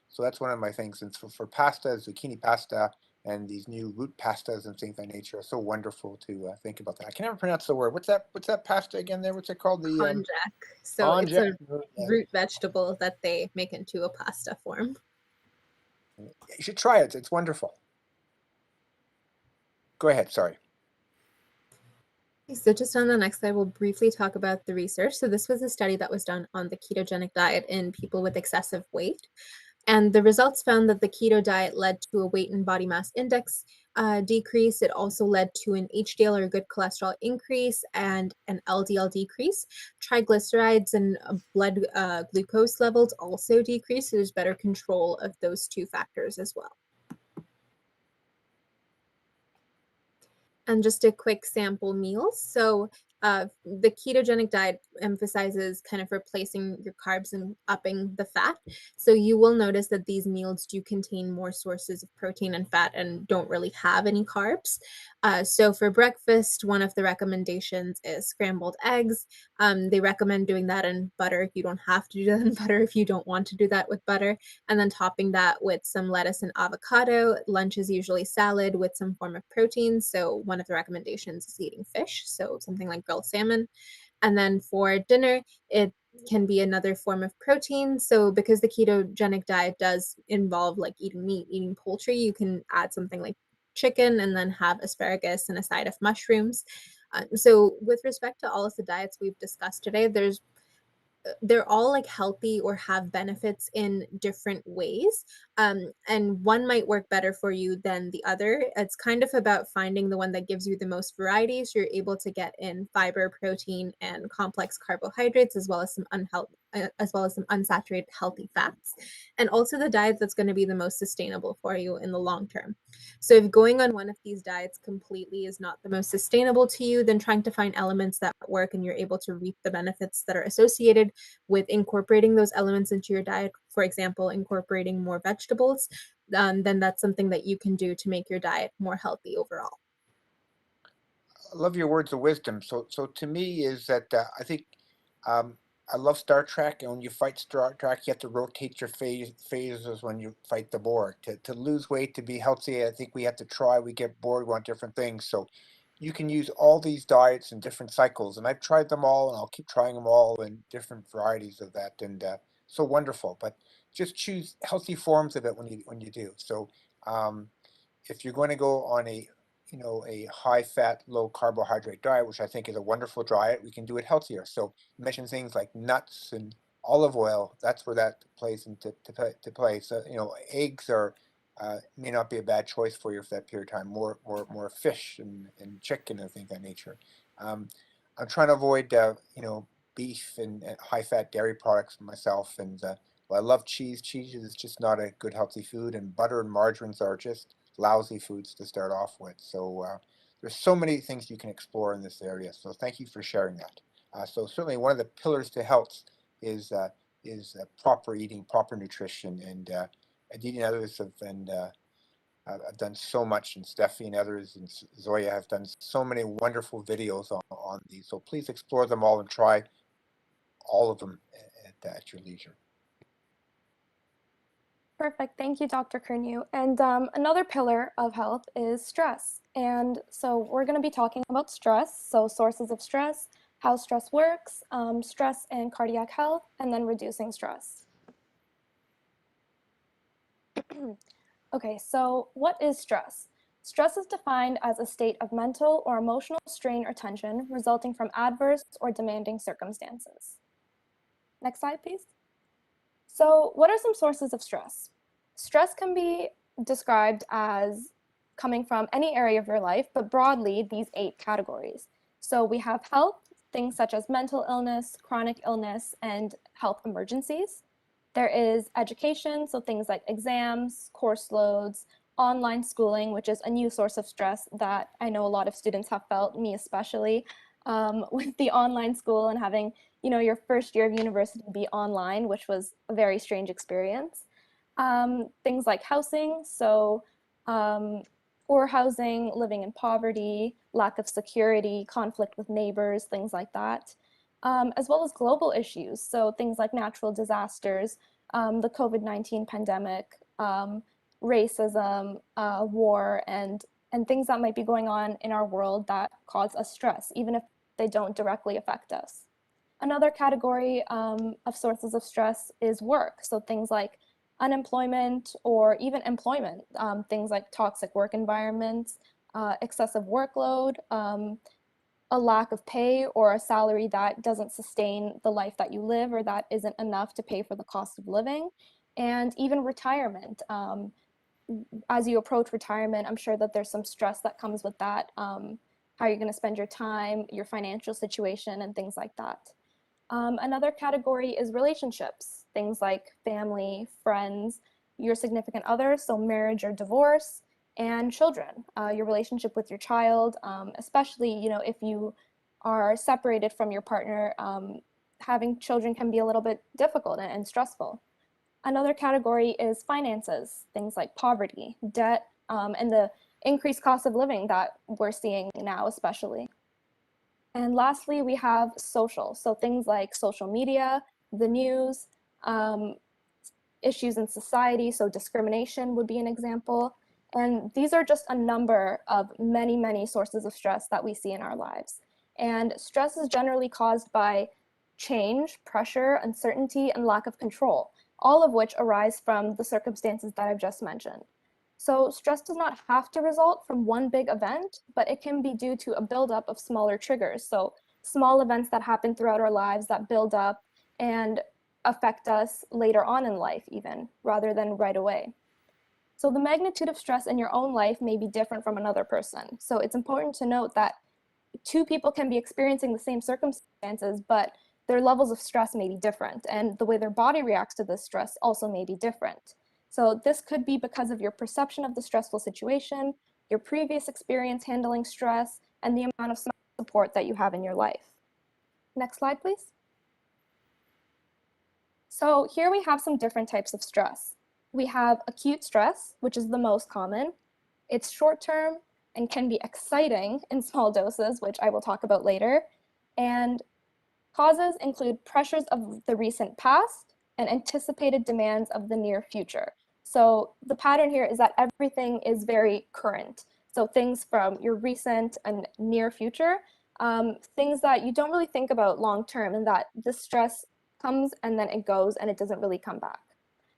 So that's one of my things. And for pasta, zucchini pasta, and these new root pastas and things of that nature are so wonderful to think about that. I can never pronounce the word. What's that pasta again? There, what's it called? The Konjac. So it's konjac. a root vegetable that they make into a pasta form. You should try it. It's wonderful. Go ahead. Sorry. So just on the next slide, we'll briefly talk about the research. So this was a study that was done on the ketogenic diet in people with excessive weight. And the results found that the keto diet led to a weight and body mass index decrease. It also led to an HDL or good cholesterol increase and an LDL decrease. Triglycerides and blood glucose levels also decreased. So there's better control of those two factors as well. And just a quick sample meals. So the ketogenic diet emphasizes kind of replacing your carbs and upping the fat. So you will notice that these meals do contain more sources of protein and fat and don't really have any carbs. So for breakfast, one of the recommendations is scrambled eggs. They recommend doing that in butter. You don't have to do that in butter if you don't want to do that with butter. And then topping that with some lettuce and avocado. Lunch is usually salad with some form of protein. So one of the recommendations is eating fish. So something like grilled salmon. And then for dinner, it can be another form of protein. So because the ketogenic diet does involve like eating meat, eating poultry, you can add something like chicken and then have asparagus and a side of mushrooms. So with respect to all of the diets we've discussed today, they're all like healthy or have benefits in different ways. And one might work better for you than the other. It's kind of about finding the one that gives you the most variety. So you're able to get in fiber, protein, and complex carbohydrates, as well as some unsaturated healthy fats. And also the diet that's going to be the most sustainable for you in the long term. So if going on one of these diets completely is not the most sustainable to you, then trying to find elements that work and you're able to reap the benefits that are associated with incorporating those elements into your diet, for example, incorporating more vegetables, then that's something that you can do to make your diet more healthy overall. I love your words of wisdom. So to me is that I think I love Star Trek, and when you fight Star Trek, you have to rotate your phases when you fight the Borg. To lose weight, to be healthy, I think we have to try. We get bored, we want different things. So you can use all these diets in different cycles, and I've tried them all, and I'll keep trying them all in different varieties of that, and so wonderful. But just choose healthy forms of it when you do. So if you're going to go on a high fat, low carbohydrate diet, which I think is a wonderful diet, we can do it healthier. So you mentioned things like nuts and olive oil. That's where that plays into to play. So eggs are may not be a bad choice for you for that period of time. More fish and chicken and things of that nature. I'm trying to avoid beef and high fat dairy products myself. And well, I love cheese. Cheese is just not a good healthy food, and butter and margarines are just lousy foods to start off with. So there's so many things you can explore in this area. So thank you for sharing that. So certainly one of the pillars to health is proper eating, proper nutrition, and Aditi and others have done so much, and Steffi and others and Zoya have done so many wonderful videos on these. So please explore them all and try all of them at your leisure. Perfect. Thank you, Dr. Kernew. And another pillar of health is stress. And so we're going to be talking about stress, so sources of stress, how stress works, stress and cardiac health, and then reducing stress. Okay, so what is stress? Stress is defined as a state of mental or emotional strain or tension resulting from adverse or demanding circumstances. Next slide, please. So what are some sources of stress? Stress can be described as coming from any area of your life, but broadly, these 8 categories. So we have health, things such as mental illness, chronic illness, and health emergencies. There is education, so things like exams, course loads, online schooling, which is a new source of stress that I know a lot of students have felt, me especially, with the online school and having, your first year of university be online, which was a very strange experience. Things like housing, so poor housing, living in poverty, lack of security, conflict with neighbors, things like that, as well as global issues, so things like natural disasters, the COVID-19 pandemic, racism, war, and things that might be going on in our world that cause us stress, even if they don't directly affect us. Another category of sources of stress is work, so things like unemployment or even employment, things like toxic work environments, excessive workload, a lack of pay or a salary that doesn't sustain the life that you live or that isn't enough to pay for the cost of living, and even retirement. As you approach retirement, I'm sure that there's some stress that comes with that, how you're going to spend your time, your financial situation, and things like that. Another category is relationships, things like family, friends, your significant other, so marriage or divorce, and children, your relationship with your child, especially, if you are separated from your partner, having children can be a little bit difficult and stressful. Another category is finances, things like poverty, debt, and the increased cost of living that we're seeing now, especially. And lastly, we have social. So things like social media, the news, issues in society. So discrimination would be an example. And these are just a number of many, many sources of stress that we see in our lives. And stress is generally caused by change, pressure, uncertainty, and lack of control, all of which arise from the circumstances that I've just mentioned. So stress does not have to result from one big event, but it can be due to a buildup of smaller triggers. So small events that happen throughout our lives that build up and affect us later on in life even, rather than right away. So the magnitude of stress in your own life may be different from another person. So it's important to note that 2 people can be experiencing the same circumstances, but their levels of stress may be different, and the way their body reacts to this stress also may be different. So this could be because of your perception of the stressful situation, your previous experience handling stress, and the amount of support that you have in your life. Next slide, please. So here we have some different types of stress. We have acute stress, which is the most common. It's short-term and can be exciting in small doses, which I will talk about later. And causes include pressures of the recent past and anticipated demands of the near future. So the pattern here is that everything is very current. So things from your recent and near future, things that you don't really think about long term, and that the stress comes and then it goes and it doesn't really come back.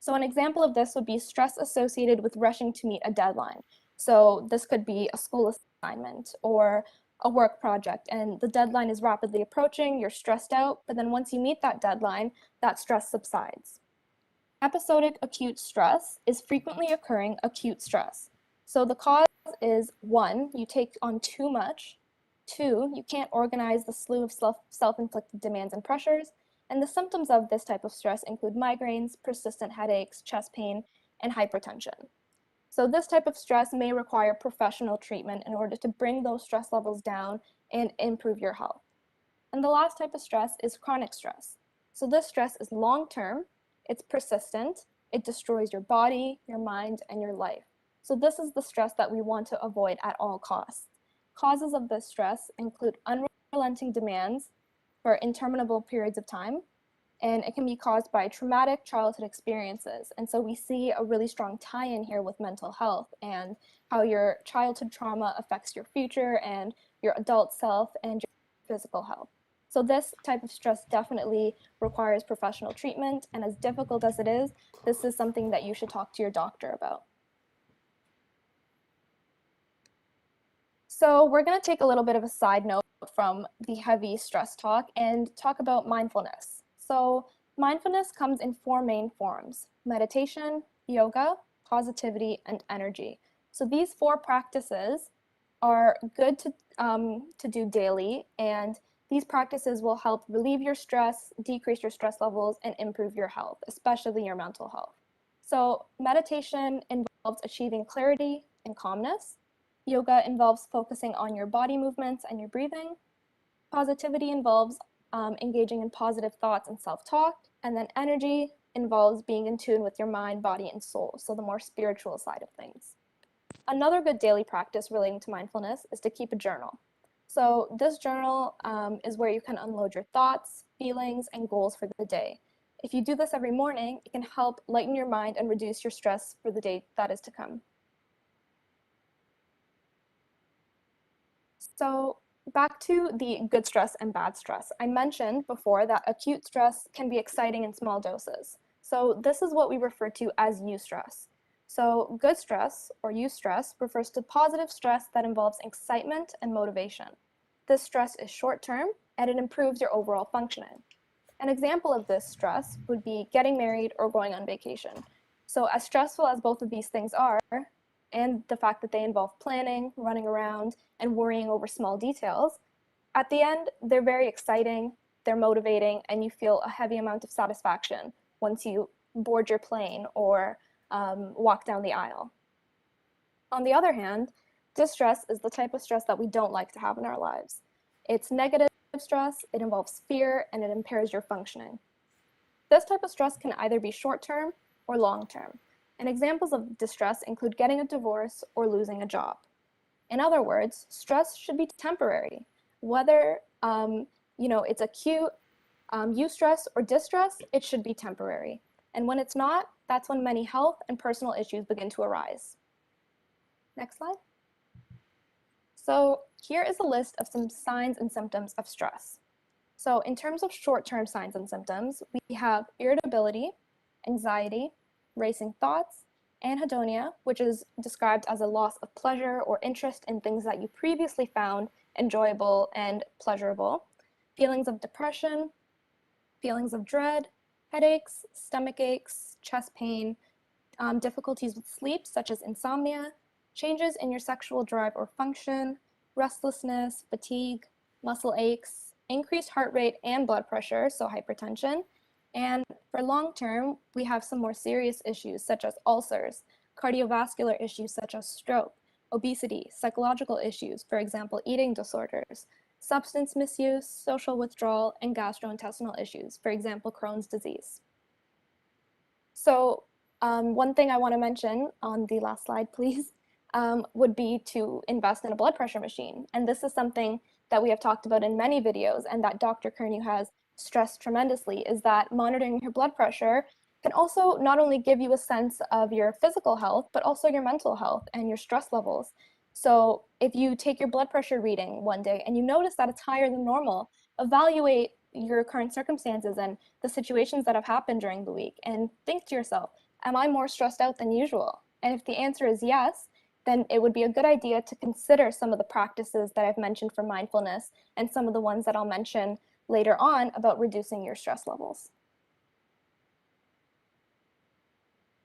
So an example of this would be stress associated with rushing to meet a deadline. So this could be a school assignment or a work project, and the deadline is rapidly approaching, you're stressed out, but then once you meet that deadline, that stress subsides. Episodic acute stress is frequently occurring acute stress. So the cause is 1, you take on too much, 2, you can't organize the slew of self-inflicted demands and pressures, and the symptoms of this type of stress include migraines, persistent headaches, chest pain, and hypertension. So this type of stress may require professional treatment in order to bring those stress levels down and improve your health. And the last type of stress is chronic stress. So this stress is long-term, it's persistent, it destroys your body, your mind, and your life. So this is the stress that we want to avoid at all costs. Causes of this stress include unrelenting demands for interminable periods of time, and it can be caused by traumatic childhood experiences. And so we see a really strong tie-in here with mental health and how your childhood trauma affects your future and your adult self and your physical health. So this type of stress definitely requires professional treatment, and as difficult as it is, this is something that you should talk to your doctor about. So we're going to take a little bit of a side note from the heavy stress talk and talk about mindfulness. So mindfulness comes in 4 main forms: meditation, yoga, positivity, and energy. So these 4 practices are good to do daily, and these practices will help relieve your stress, decrease your stress levels, and improve your health, especially your mental health. So meditation involves achieving clarity and calmness. Yoga involves focusing on your body movements and your breathing. Positivity involves engaging in positive thoughts and self-talk. And then energy involves being in tune with your mind, body, and soul, so the more spiritual side of things. Another good daily practice relating to mindfulness is to keep a journal. So this journal is where you can unload your thoughts, feelings, and goals for the day. If you do this every morning, it can help lighten your mind and reduce your stress for the day that is to come. So back to the good stress and bad stress. I mentioned before that acute stress can be exciting in small doses. So this is what we refer to as eustress. So good stress, or eustress, refers to positive stress that involves excitement and motivation. This stress is short-term, and it improves your overall functioning. An example of this stress would be getting married or going on vacation. So as stressful as both of these things are, and the fact that they involve planning, running around, and worrying over small details, at the end, they're very exciting, they're motivating, and you feel a heavy amount of satisfaction once you board your plane or walk down the aisle. On the other hand, distress is the type of stress that we don't like to have in our lives. It's negative stress, it involves fear, and it impairs your functioning. This type of stress can either be short-term or long-term. And examples of distress include getting a divorce or losing a job. In other words, stress should be temporary. Whether it's acute, eustress, or distress, it should be temporary. And when it's not, that's when many health and personal issues begin to arise. Next slide. So here is a list of some signs and symptoms of stress. So in terms of short-term signs and symptoms, we have irritability, anxiety, racing thoughts, anhedonia, which is described as a loss of pleasure or interest in things that you previously found enjoyable and pleasurable, feelings of depression, feelings of dread, headaches, stomach aches, chest pain, difficulties with sleep, such as insomnia, changes in your sexual drive or function, restlessness, fatigue, muscle aches, increased heart rate and blood pressure, so hypertension. And for long term, we have some more serious issues such as ulcers, cardiovascular issues such as stroke, obesity, psychological issues, for example, eating disorders, substance misuse, social withdrawal, and gastrointestinal issues, for example, Crohn's disease. So one thing I want to mention on the last slide, please, would be to invest in a blood pressure machine. And this is something that we have talked about in many videos and that Dr. Kernew has stressed tremendously, is that monitoring your blood pressure can also not only give you a sense of your physical health, but also your mental health and your stress levels. So if you take your blood pressure reading one day and you notice that it's higher than normal, evaluate your current circumstances and the situations that have happened during the week and think to yourself, am I more stressed out than usual? And if the answer is yes, then it would be a good idea to consider some of the practices that I've mentioned for mindfulness and some of the ones that I'll mention later on about reducing your stress levels.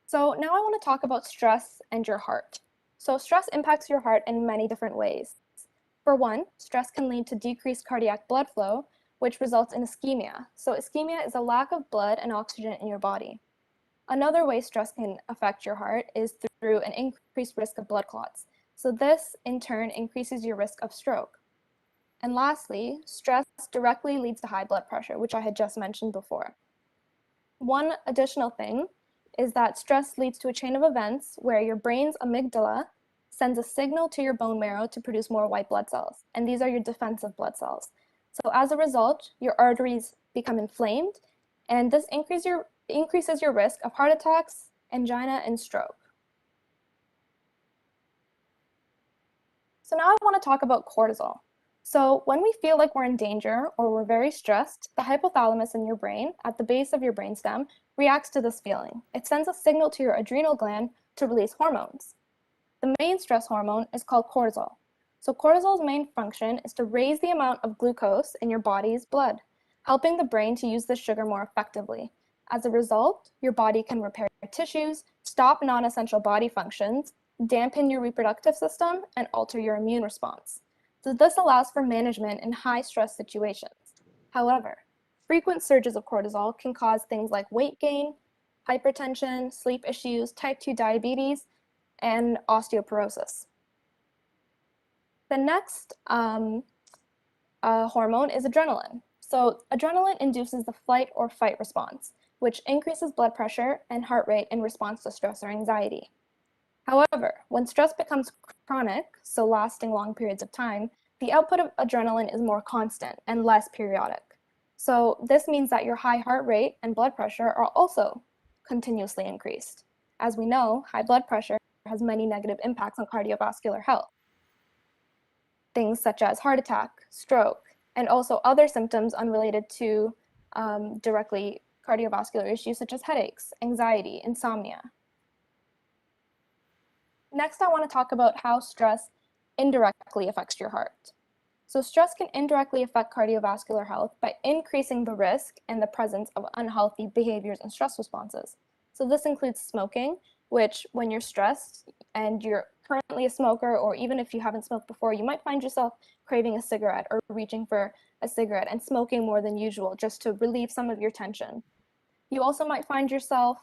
So now I want to talk about stress and your heart. So stress impacts your heart in many different ways. For one, stress can lead to decreased cardiac blood flow, which results in ischemia. So ischemia is a lack of blood and oxygen in your body. Another way stress can affect your heart is through an increased risk of blood clots. So this, in turn, increases your risk of stroke. And lastly, stress directly leads to high blood pressure, which I had just mentioned before. One additional thing is that stress leads to a chain of events where your brain's amygdala sends a signal to your bone marrow to produce more white blood cells, and these are your defensive blood cells. So as a result, your arteries become inflamed, and this increases your risk of heart attacks, angina, and stroke. So now I want to talk about cortisol. So when we feel like we're in danger or we're very stressed, the hypothalamus in your brain, at the base of your brainstem, reacts to this feeling. It sends a signal to your adrenal gland to release hormones. The main stress hormone is called cortisol. So cortisol's main function is to raise the amount of glucose in your body's blood, helping the brain to use this sugar more effectively. As a result, your body can repair tissues, stop non-essential body functions, dampen your reproductive system, and alter your immune response. So this allows for management in high stress situations. However, frequent surges of cortisol can cause things like weight gain, hypertension, sleep issues, type 2 diabetes, and osteoporosis. The next hormone is adrenaline. So adrenaline induces the flight or fight response, which increases blood pressure and heart rate in response to stress or anxiety. However, when stress becomes chronic, so lasting long periods of time, the output of adrenaline is more constant and less periodic. So this means that your high heart rate and blood pressure are also continuously increased. As we know, high blood pressure has many negative impacts on cardiovascular health. Things such as heart attack, stroke, and also other symptoms unrelated to directly cardiovascular issues such as headaches, anxiety, insomnia. Next, I want to talk about how stress indirectly affects your heart. So stress can indirectly affect cardiovascular health by increasing the risk and the presence of unhealthy behaviors and stress responses. So this includes smoking, which when you're stressed and you're currently a smoker, or even if you haven't smoked before, you might find yourself craving a cigarette or reaching for a cigarette and smoking more than usual just to relieve some of your tension. You also might find yourself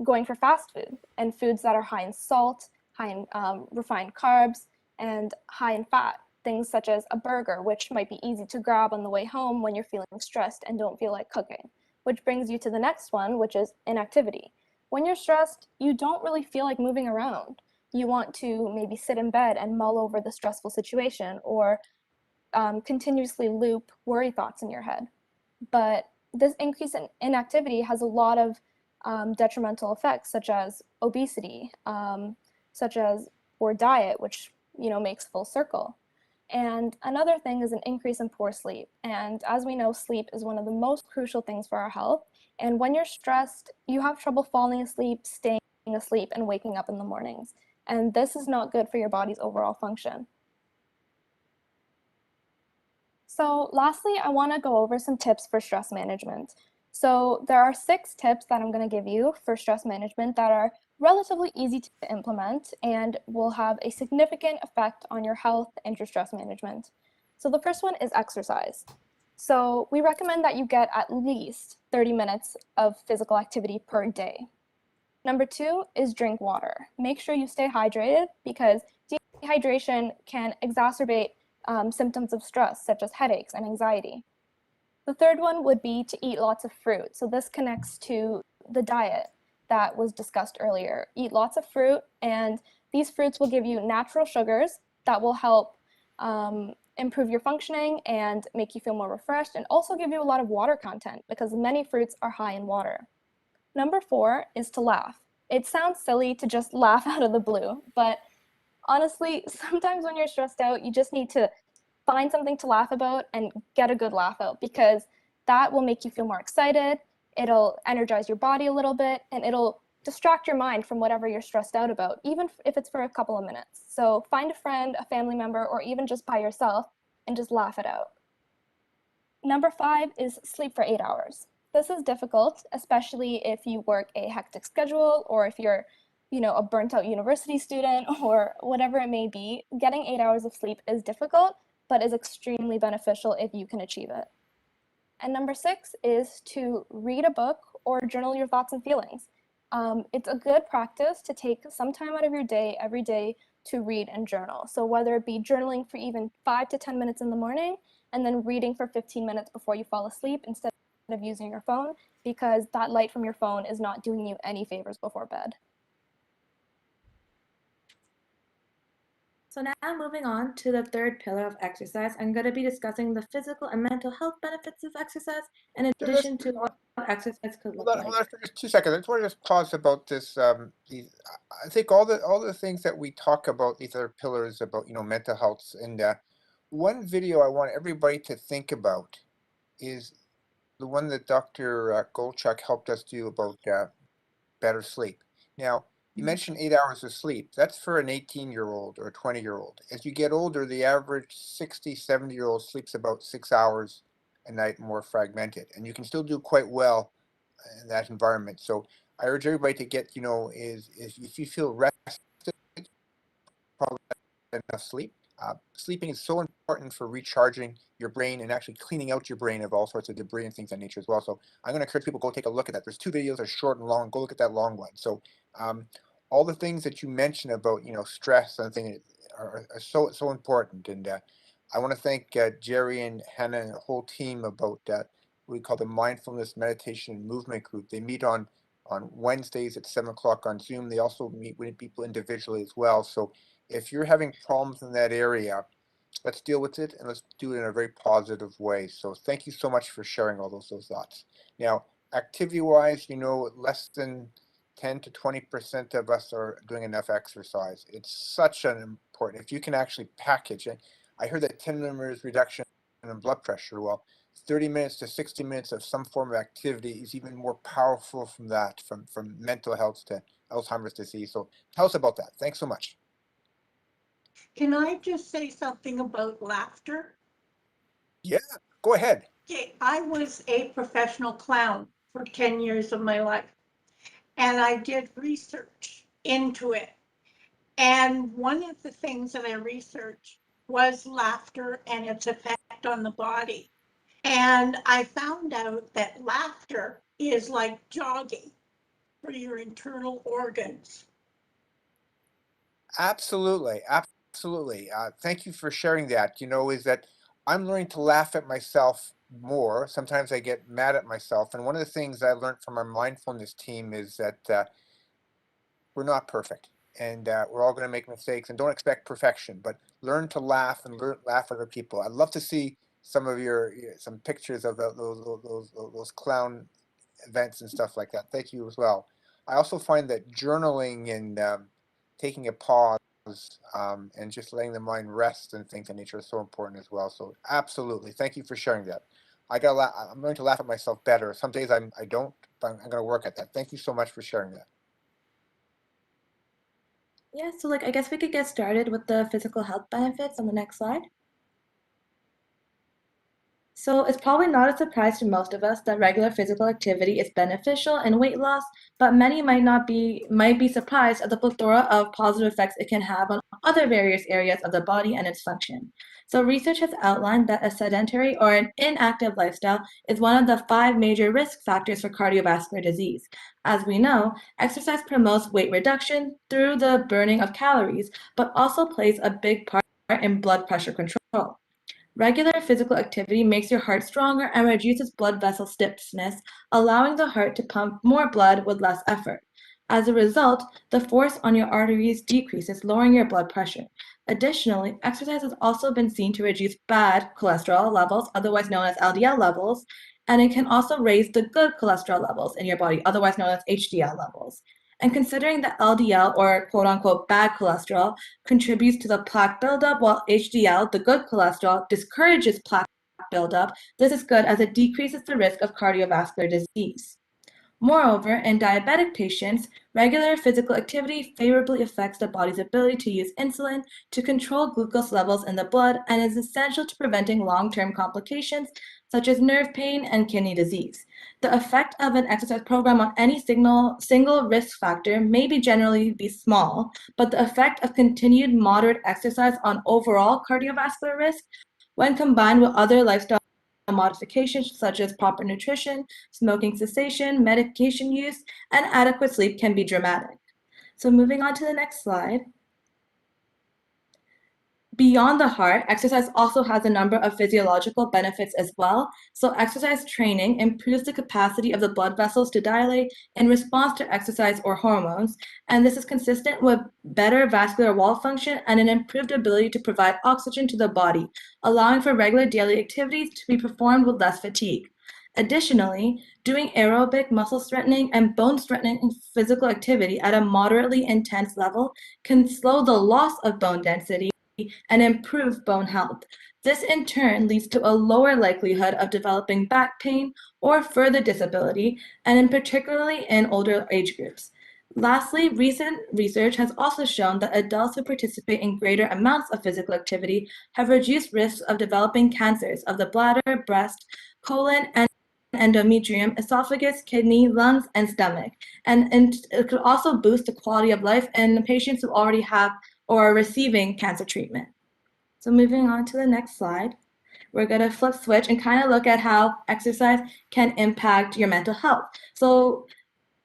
going for fast food and foods that are high in salt, high in refined carbs, and high in fat. Things such as a burger, which might be easy to grab on the way home when you're feeling stressed and don't feel like cooking. Which brings you to the next one, which is inactivity. When you're stressed, you don't really feel like moving around. You want to maybe sit in bed and mull over the stressful situation, or continuously loop worry thoughts in your head. But this increase in inactivity has a lot of detrimental effects, such as obesity, such as poor diet, which makes full circle. And another thing is an increase in poor sleep. And as we know, sleep is one of the most crucial things for our health. And when you're stressed, you have trouble falling asleep, staying asleep, and waking up in the mornings. And this is not good for your body's overall function. So lastly, I want to go over some tips for stress management. So there are 6 tips that I'm going to give you for stress management that are relatively easy to implement and will have a significant effect on your health and your stress management. So the first one is exercise. So we recommend that you get at least 30 minutes of physical activity per day. Number 2 is drink water. Make sure you stay hydrated because dehydration can exacerbate symptoms of stress, such as headaches and anxiety. The third one would be to eat lots of fruit. So this connects to the diet that was discussed earlier. Eat lots of fruit, and these fruits will give you natural sugars that will help improve your functioning and make you feel more refreshed, and also give you a lot of water content because many fruits are high in water. Number 4 is to laugh. It sounds silly to just laugh out of the blue, but honestly, sometimes when you're stressed out, you just need to find something to laugh about and get a good laugh out, because that will make you feel more excited. It'll energize your body a little bit, and it'll distract your mind from whatever you're stressed out about, even if it's for a couple of minutes. So find a friend, a family member, or even just by yourself and just laugh it out. Number 5 is sleep for 8 hours. This is difficult, especially if you work a hectic schedule, or if you're a burnt out university student, or whatever it may be. Getting 8 hours of sleep is difficult, but is extremely beneficial if you can achieve it. And number 6 is to read a book or journal your thoughts and feelings. It's a good practice to take some time out of your day every day to read and journal. So whether it be journaling for even 5 to 10 minutes in the morning, and then reading for 15 minutes before you fall asleep instead of using your phone, because that light from your phone is not doing you any favors before bed. So now moving on to the third pillar of exercise, I'm going to be discussing the physical and mental health benefits of exercise, in addition to what exercise could look like. Hold on for just 2 seconds. I just want to just pause about this. I think all the things that we talk about, these other pillars about mental health, and one video I want everybody to think about is the one that Dr. Golchuk helped us do about better sleep. Now, you mentioned 8 hours of sleep. That's for an 18-year-old or a 20-year-old. As you get older, the average 60, 70-year-old sleeps about 6 hours a night, more fragmented. And you can still do quite well in that environment. So I urge everybody to get, is if you feel rested, probably enough sleep. Sleeping is so important for recharging your brain and actually cleaning out your brain of all sorts of debris and things of that nature as well. So I'm going to encourage people to go take a look at that. There's 2 videos, they're short and long. Go look at that long one. So all the things that you mentioned about stress and things are so important. And I want to thank Jerry and Hannah and the whole team about what we call the Mindfulness Meditation and Movement Group. They meet on Wednesdays at 7 o'clock on Zoom. They also meet with people individually as well. So if you're having problems in that area, let's deal with it and let's do it in a very positive way. So thank you so much for sharing all those thoughts. Now, activity-wise, less than 10 to 20% of us are doing enough exercise. It's such an important, if you can actually package it. I heard that 10 millimeters reduction in blood pressure. Well, 30 minutes to 60 minutes of some form of activity is even more powerful from that, from mental health to Alzheimer's disease. So tell us about that. Thanks so much. Can I just say something about laughter? Yeah, go ahead. Okay, I was a professional clown for 10 years of my life, and I did research into it. And one of the things that I researched was laughter and its effect on the body. And I found out that laughter is like jogging for your internal organs. Absolutely. Absolutely. Thank you for sharing that. Is that I'm learning to laugh at myself more. Sometimes I get mad at myself. And one of the things I learned from our mindfulness team is that we're not perfect. And we're all going to make mistakes, and don't expect perfection, but learn to laugh and laugh at other people. I'd love to see some of some pictures of those clown events and stuff like that. Thank you as well. I also find that journaling and taking a pause and just letting the mind rest and things of nature is so important as well. So absolutely, thank you for sharing that. I'm going to laugh at myself better. Some days I don't, but I'm going to work at that. Thank you so much for sharing that. Yeah, so I guess we could get started with the physical health benefits on the next slide. So it's probably not a surprise to most of us that regular physical activity is beneficial in weight loss, but many might be surprised at the plethora of positive effects it can have on other various areas of the body and its function. So research has outlined that a sedentary or an inactive lifestyle is one of the 5 major risk factors for cardiovascular disease. As we know, exercise promotes weight reduction through the burning of calories, but also plays a big part in blood pressure control. Regular physical activity makes your heart stronger and reduces blood vessel stiffness, allowing the heart to pump more blood with less effort. As a result, the force on your arteries decreases, lowering your blood pressure. Additionally, exercise has also been seen to reduce bad cholesterol levels, otherwise known as LDL levels, and it can also raise the good cholesterol levels in your body, otherwise known as HDL levels. And considering that LDL, or quote-unquote bad cholesterol, contributes to the plaque buildup, while HDL, the good cholesterol, discourages plaque buildup, this is good as it decreases the risk of cardiovascular disease. Moreover, in diabetic patients, regular physical activity favorably affects the body's ability to use insulin to control glucose levels in the blood and is essential to preventing long-term complications such as nerve pain and kidney disease. The effect of an exercise program on any single risk factor may generally be small, but the effect of continued moderate exercise on overall cardiovascular risk, when combined with other lifestyle modifications such as proper nutrition, smoking cessation, medication use, and adequate sleep can be dramatic. So moving on to the next slide. Beyond the heart, exercise also has a number of physiological benefits as well. So exercise training improves the capacity of the blood vessels to dilate in response to exercise or hormones, and this is consistent with better vascular wall function and an improved ability to provide oxygen to the body, allowing for regular daily activities to be performed with less fatigue. Additionally, doing aerobic, muscle strengthening, and bone strengthening physical activity at a moderately intense level can slow the loss of bone density and improve bone health. This in turn leads to a lower likelihood of developing back pain or further disability, and particularly in older age groups. Lastly, recent research has also shown that adults who participate in greater amounts of physical activity have reduced risks of developing cancers of the bladder, breast, colon, and endometrium, esophagus, kidney, lungs, and stomach. And it could also boost the quality of life in patients who already have or receiving cancer treatment. So moving on to the next slide, we're going to flip switch and kind of look at how exercise can impact your mental health. So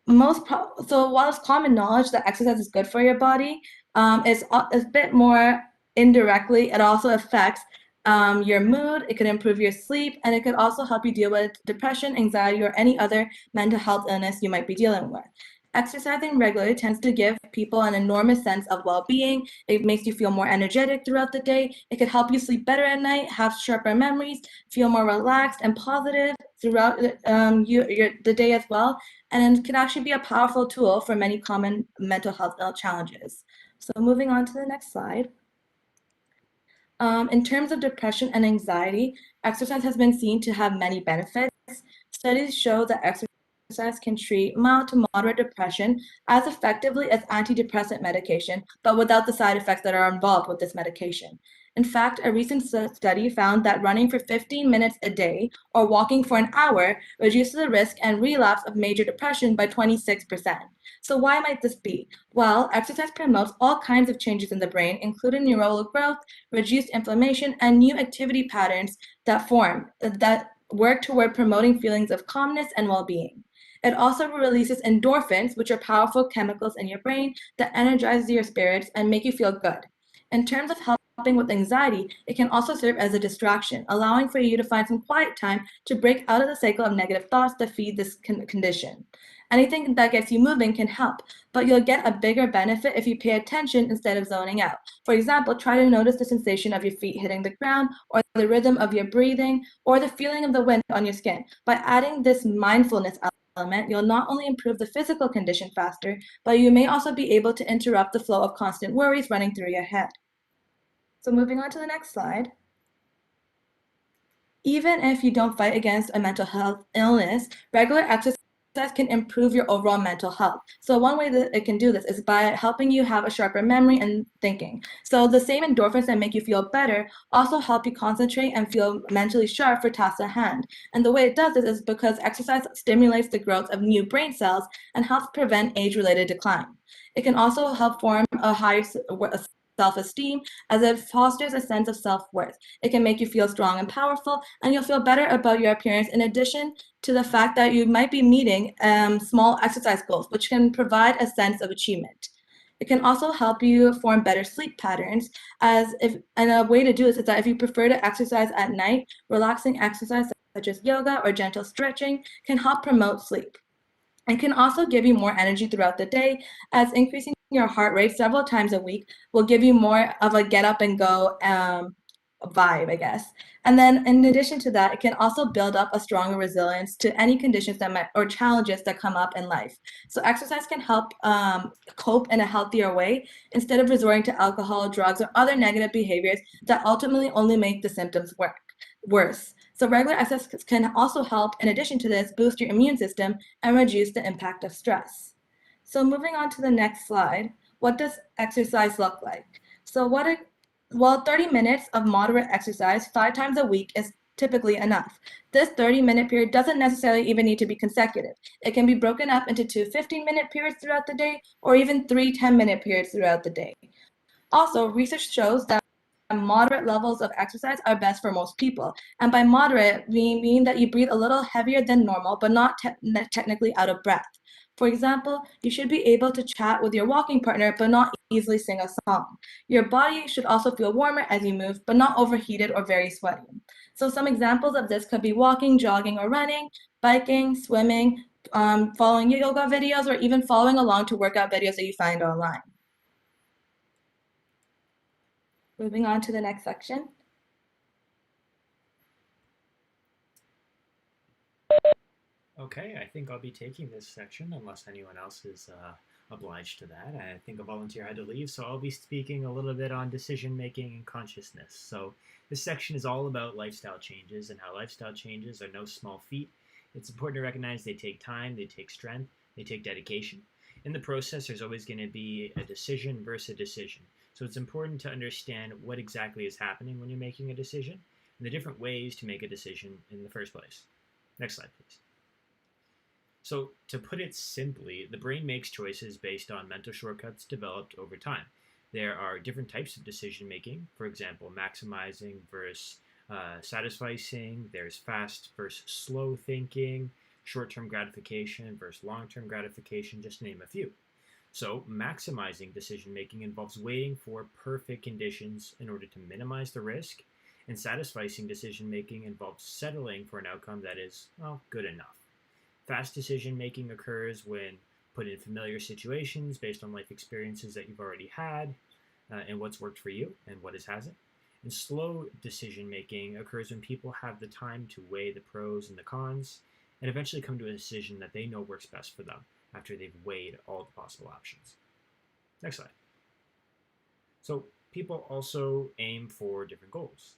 while it's common knowledge that exercise is good for your body, it's a bit more indirectly. It also affects your mood. It can improve your sleep, and it could also help you deal with depression, anxiety, or any other mental health illness you might be dealing with. Exercising regularly tends to give people an enormous sense of well-being. It makes you feel more energetic throughout the day. It could help you sleep better at night, have sharper memories, feel more relaxed and positive throughout the day as well. And it can actually be a powerful tool for many common mental health challenges. So moving on to the next slide. In terms of depression and anxiety, exercise has been seen to have many benefits. Studies show that exercise can treat mild to moderate depression as effectively as antidepressant medication, but without the side effects that are involved with this medication. In fact, a recent study found that running for 15 minutes a day or walking for an hour reduces the risk and relapse of major depression by 26%. So why might this be? Well, exercise promotes all kinds of changes in the brain, including neuronal growth, reduced inflammation, and new activity patterns that work toward promoting feelings of calmness and well-being. It also releases endorphins, which are powerful chemicals in your brain that energize your spirits and make you feel good. In terms of helping with anxiety, it can also serve as a distraction, allowing for you to find some quiet time to break out of the cycle of negative thoughts that feed this condition. Anything that gets you moving can help, but you'll get a bigger benefit if you pay attention instead of zoning out. For example, try to notice the sensation of your feet hitting the ground, or the rhythm of your breathing, or the feeling of the wind on your skin. By adding this mindfulness element, you'll not only improve the physical condition faster, but you may also be able to interrupt the flow of constant worries running through your head. So moving on to the next slide. Even if you don't fight against a mental health illness, regular exercise can improve your overall mental health. So one way that it can do this is by helping you have a sharper memory and thinking. So the same endorphins that make you feel better also help you concentrate and feel mentally sharp for tasks at hand. And the way it does this is because exercise stimulates the growth of new brain cells and helps prevent age-related decline. It can also help form a higher self-esteem, as it fosters a sense of self-worth. It can make you feel strong and powerful, and you'll feel better about your appearance, in addition to the fact that you might be meeting small exercise goals, which can provide a sense of achievement. It can also help you form better sleep patterns, and a way to do this is that if you prefer to exercise at night, relaxing exercise such as yoga or gentle stretching can help promote sleep. It can also give you more energy throughout the day, as increasing your heart rate several times a week will give you more of a get up and go vibe, I guess. And then in addition to that, it can also build up a stronger resilience to any conditions or challenges that come up in life. So exercise can help cope in a healthier way instead of resorting to alcohol, drugs, or other negative behaviors that ultimately only make the symptoms worse. So regular exercise can also help, in addition to this, boost your immune system and reduce the impact of stress. So moving on to the next slide, what does exercise look like? So 30 minutes of moderate exercise 5 times a week is typically enough. This 30-minute period doesn't necessarily even need to be consecutive. It can be broken up into 2 15-minute periods throughout the day, or even 3 10-minute periods throughout the day. Also, research shows that moderate levels of exercise are best for most people. And by moderate, we mean that you breathe a little heavier than normal, but not technically out of breath. For example, you should be able to chat with your walking partner, but not easily sing a song. Your body should also feel warmer as you move, but not overheated or very sweaty. So some examples of this could be walking, jogging, or running, biking, swimming, following yoga videos, or even following along to workout videos that you find online. Moving on to the next section. Okay, I think I'll be taking this section unless anyone else is obliged to that. I think a volunteer had to leave, so I'll be speaking a little bit on decision making and consciousness. So this section is all about lifestyle changes and how lifestyle changes are no small feat. It's important to recognize they take time, they take strength, they take dedication. In the process, there's always going to be a decision versus a decision. So it's important to understand what exactly is happening when you're making a decision and the different ways to make a decision in the first place. Next slide, please. So to put it simply, the brain makes choices based on mental shortcuts developed over time. There are different types of decision making, for example, maximizing versus satisficing. There's fast versus slow thinking, short-term gratification versus long-term gratification, just to name a few. So maximizing decision making involves waiting for perfect conditions in order to minimize the risk, and satisficing decision making involves settling for an outcome that is, well, good enough. Fast decision making occurs when put in familiar situations based on life experiences that you've already had, and what's worked for you and what hasn't. And slow decision making occurs when people have the time to weigh the pros and the cons and eventually come to a decision that they know works best for them after they've weighed all the possible options. Next slide. So people also aim for different goals.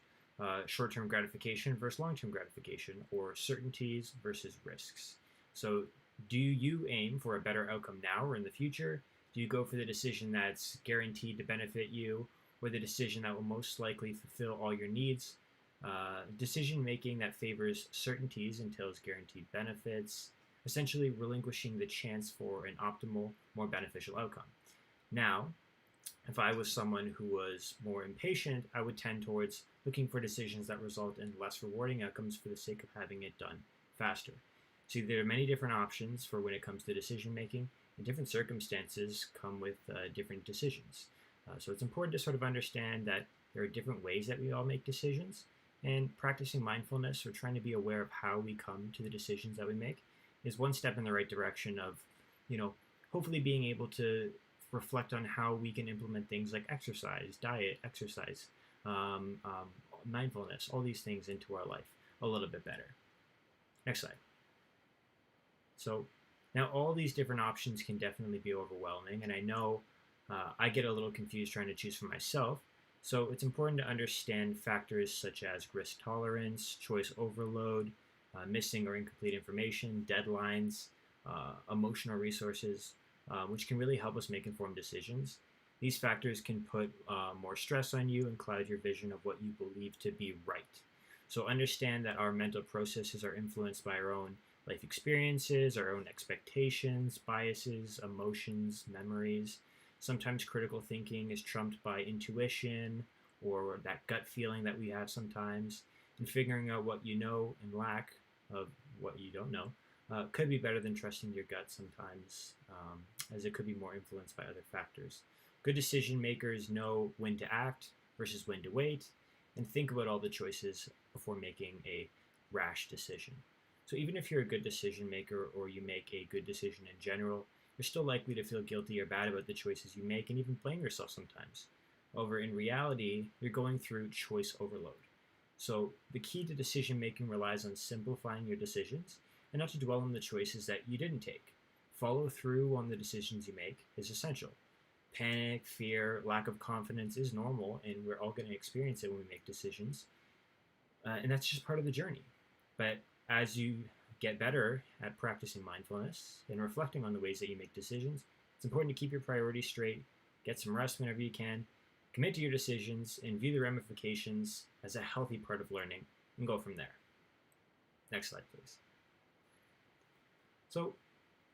Short-term gratification versus long-term gratification, or certainties versus risks. So do you aim for a better outcome now or in the future? Do you go for the decision that's guaranteed to benefit you, or the decision that will most likely fulfill all your needs? Decision making that favors certainties entails guaranteed benefits, essentially relinquishing the chance for an optimal, more beneficial outcome. Now, if I was someone who was more impatient, I would tend towards looking for decisions that result in less rewarding outcomes for the sake of having it done faster. So there are many different options for when it comes to decision making, and different circumstances come with different decisions. So it's important to sort of understand that there are different ways that we all make decisions, and practicing mindfulness or trying to be aware of how we come to the decisions that we make is one step in the right direction of, hopefully being able to reflect on how we can implement things like exercise, diet, exercise, mindfulness, all these things into our life a little bit better. Next slide. So now all these different options can definitely be overwhelming, and I know I get a little confused trying to choose for myself. So it's important to understand factors such as risk tolerance, choice overload, missing or incomplete information, deadlines, emotional resources, which can really help us make informed decisions. These factors can put more stress on you and cloud your vision of what you believe to be right. So understand that our mental processes are influenced by our own life experiences, our own expectations, biases, emotions, memories. Sometimes critical thinking is trumped by intuition or that gut feeling that we have sometimes. And figuring out what you know and lack of what you don't know could be better than trusting your gut sometimes, as it could be more influenced by other factors. Good decision makers know when to act versus when to wait, and think about all the choices before making a rash decision. So even if you're a good decision maker or you make a good decision in general, you're still likely to feel guilty or bad about the choices you make and even blame yourself sometimes. However, in reality, you're going through choice overload. So the key to decision making relies on simplifying your decisions and not to dwell on the choices that you didn't take. Follow through on the decisions you make is essential. Panic, fear, lack of confidence is normal, and we're all going to experience it when we make decisions. And that's just part of the journey. But as you get better at practicing mindfulness and reflecting on the ways that you make decisions, it's important to keep your priorities straight, get some rest whenever you can, commit to your decisions, and view the ramifications as a healthy part of learning, and go from there. Next slide, please. So,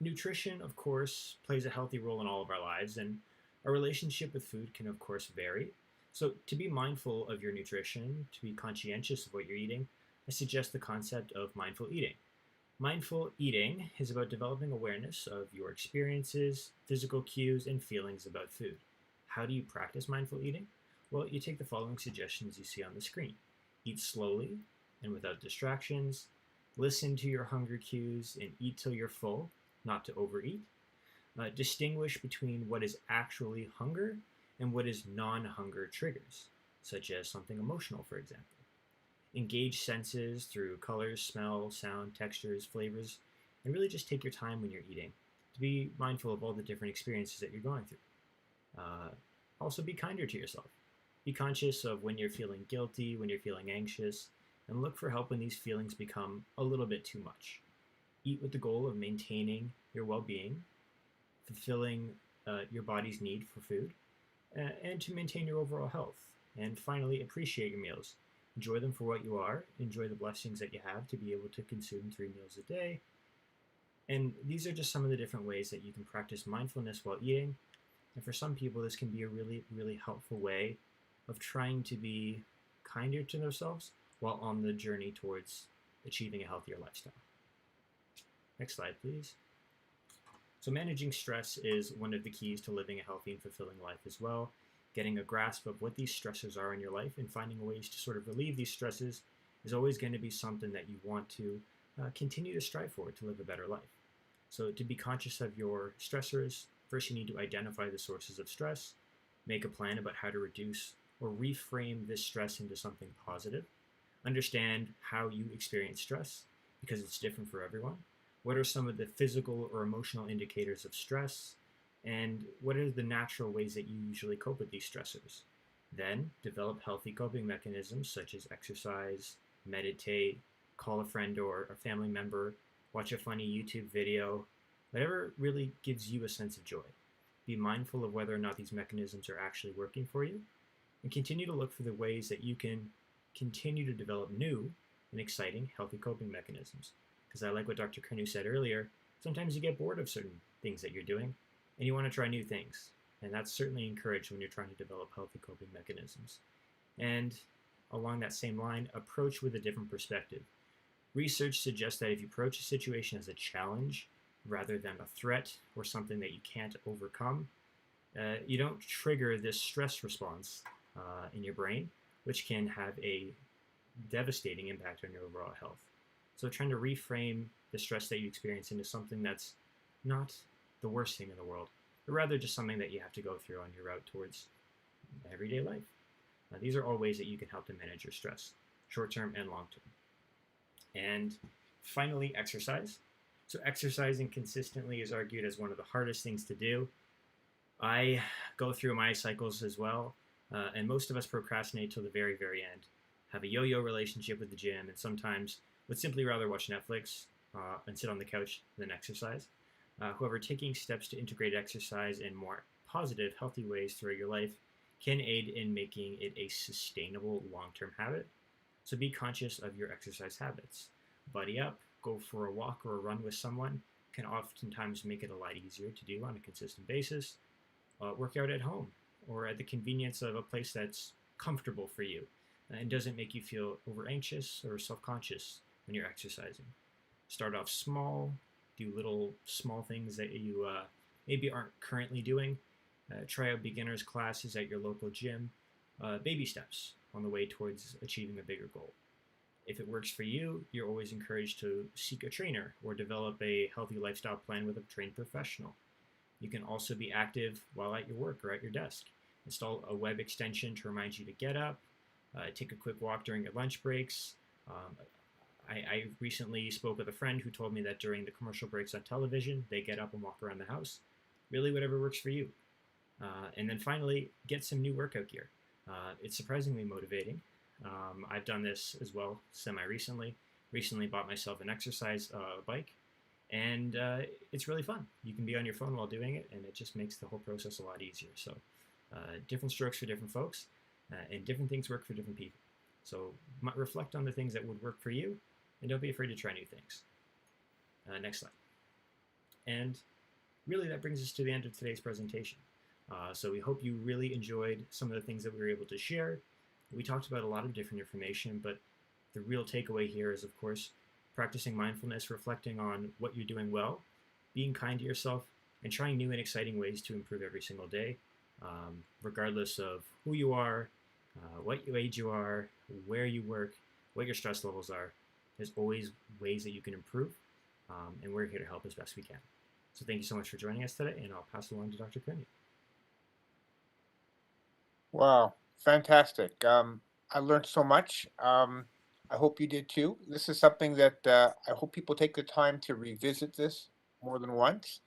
nutrition, of course, plays a healthy role in all of our lives, and our relationship with food can, of course, vary. So, to be mindful of your nutrition, to be conscientious of what you're eating, I suggest the concept of mindful eating. Mindful eating is about developing awareness of your experiences, physical cues, and feelings about food. How do you practice mindful eating? Well, you take the following suggestions you see on the screen. Eat slowly and without distractions. Listen to your hunger cues and eat till you're full, not to overeat. Distinguish between what is actually hunger and what is non-hunger triggers, such as something emotional, for example. Engage senses through colors, smell, sound, textures, flavors, and really just take your time when you're eating to be mindful of all the different experiences that you're going through. Also, be kinder to yourself. Be conscious of when you're feeling guilty, when you're feeling anxious, and look for help when these feelings become a little bit too much. Eat with the goal of maintaining your well-being, fulfilling your body's need for food, and to maintain your overall health. And finally, appreciate your meals. Enjoy them for what you are. Enjoy the blessings that you have to be able to consume 3 meals a day. And these are just some of the different ways that you can practice mindfulness while eating. And for some people, this can be a really, really helpful way of trying to be kinder to themselves while on the journey towards achieving a healthier lifestyle. Next slide, please. So managing stress is one of the keys to living a healthy and fulfilling life as well. Getting a grasp of what these stressors are in your life and finding ways to sort of relieve these stresses is always going to be something that you want to continue to strive for to live a better life. So to be conscious of your stressors, first you need to identify the sources of stress, make a plan about how to reduce or reframe this stress into something positive, understand how you experience stress because it's different for everyone. What are some of the physical or emotional indicators of stress? And what are the natural ways that you usually cope with these stressors? Then develop healthy coping mechanisms such as exercise, meditate, call a friend or a family member, watch a funny YouTube video, whatever really gives you a sense of joy. Be mindful of whether or not these mechanisms are actually working for you, and continue to look for the ways that you can continue to develop new and exciting healthy coping mechanisms. Because I like what Dr. Kernu said earlier, sometimes you get bored of certain things that you're doing and you want to try new things. And that's certainly encouraged when you're trying to develop healthy coping mechanisms. And along that same line, approach with a different perspective. Research suggests that if you approach a situation as a challenge rather than a threat or something that you can't overcome, you don't trigger this stress response in your brain, which can have a devastating impact on your overall health. So trying to reframe the stress that you experience into something that's not the worst thing in the world, but rather just something that you have to go through on your route towards everyday life. These are all ways that you can help to manage your stress, short-term and long-term. And finally, exercise. So exercising consistently is argued as one of the hardest things to do. I go through my cycles as well, and most of us procrastinate till the very, very end, have a yo-yo relationship with the gym, and sometimes would simply rather watch Netflix and sit on the couch than exercise. However, taking steps to integrate exercise in more positive, healthy ways throughout your life can aid in making it a sustainable long-term habit. So be conscious of your exercise habits. Buddy up, go for a walk or a run with someone can oftentimes make it a lot easier to do on a consistent basis. Work out at home or at the convenience of a place that's comfortable for you and doesn't make you feel over anxious or self-conscious when you're exercising. Start off small, do little small things that you maybe aren't currently doing. Try out beginners classes at your local gym. Baby steps on the way towards achieving a bigger goal. If it works for you, you're always encouraged to seek a trainer or develop a healthy lifestyle plan with a trained professional. You can also be active while at your work or at your desk. Install a web extension to remind you to get up, take a quick walk during your lunch breaks. I recently spoke with a friend who told me that during the commercial breaks on television, they get up and walk around the house. Really, whatever works for you. And then finally, get some new workout gear. It's surprisingly motivating. I've done this as well semi-recently. Recently bought myself an exercise bike, and it's really fun. You can be on your phone while doing it, and it just makes the whole process a lot easier. So different strokes for different folks, and different things work for different people. So reflect on the things that would work for you, and don't be afraid to try new things. Next slide. And really that brings us to the end of today's presentation. So we hope you really enjoyed some of the things that we were able to share. We talked about a lot of different information, but the real takeaway here is, of course, practicing mindfulness, reflecting on what you're doing well, being kind to yourself, and trying new and exciting ways to improve every single day, regardless of who you are, what age you are, where you work, what your stress levels are. There's always ways that you can improve, and we're here to help as best we can. So thank you so much for joining us today, and I'll pass it along to Dr. Kearney. Wow, fantastic. I learned so much. I hope you did too. This is something that I hope people take the time to revisit this more than once.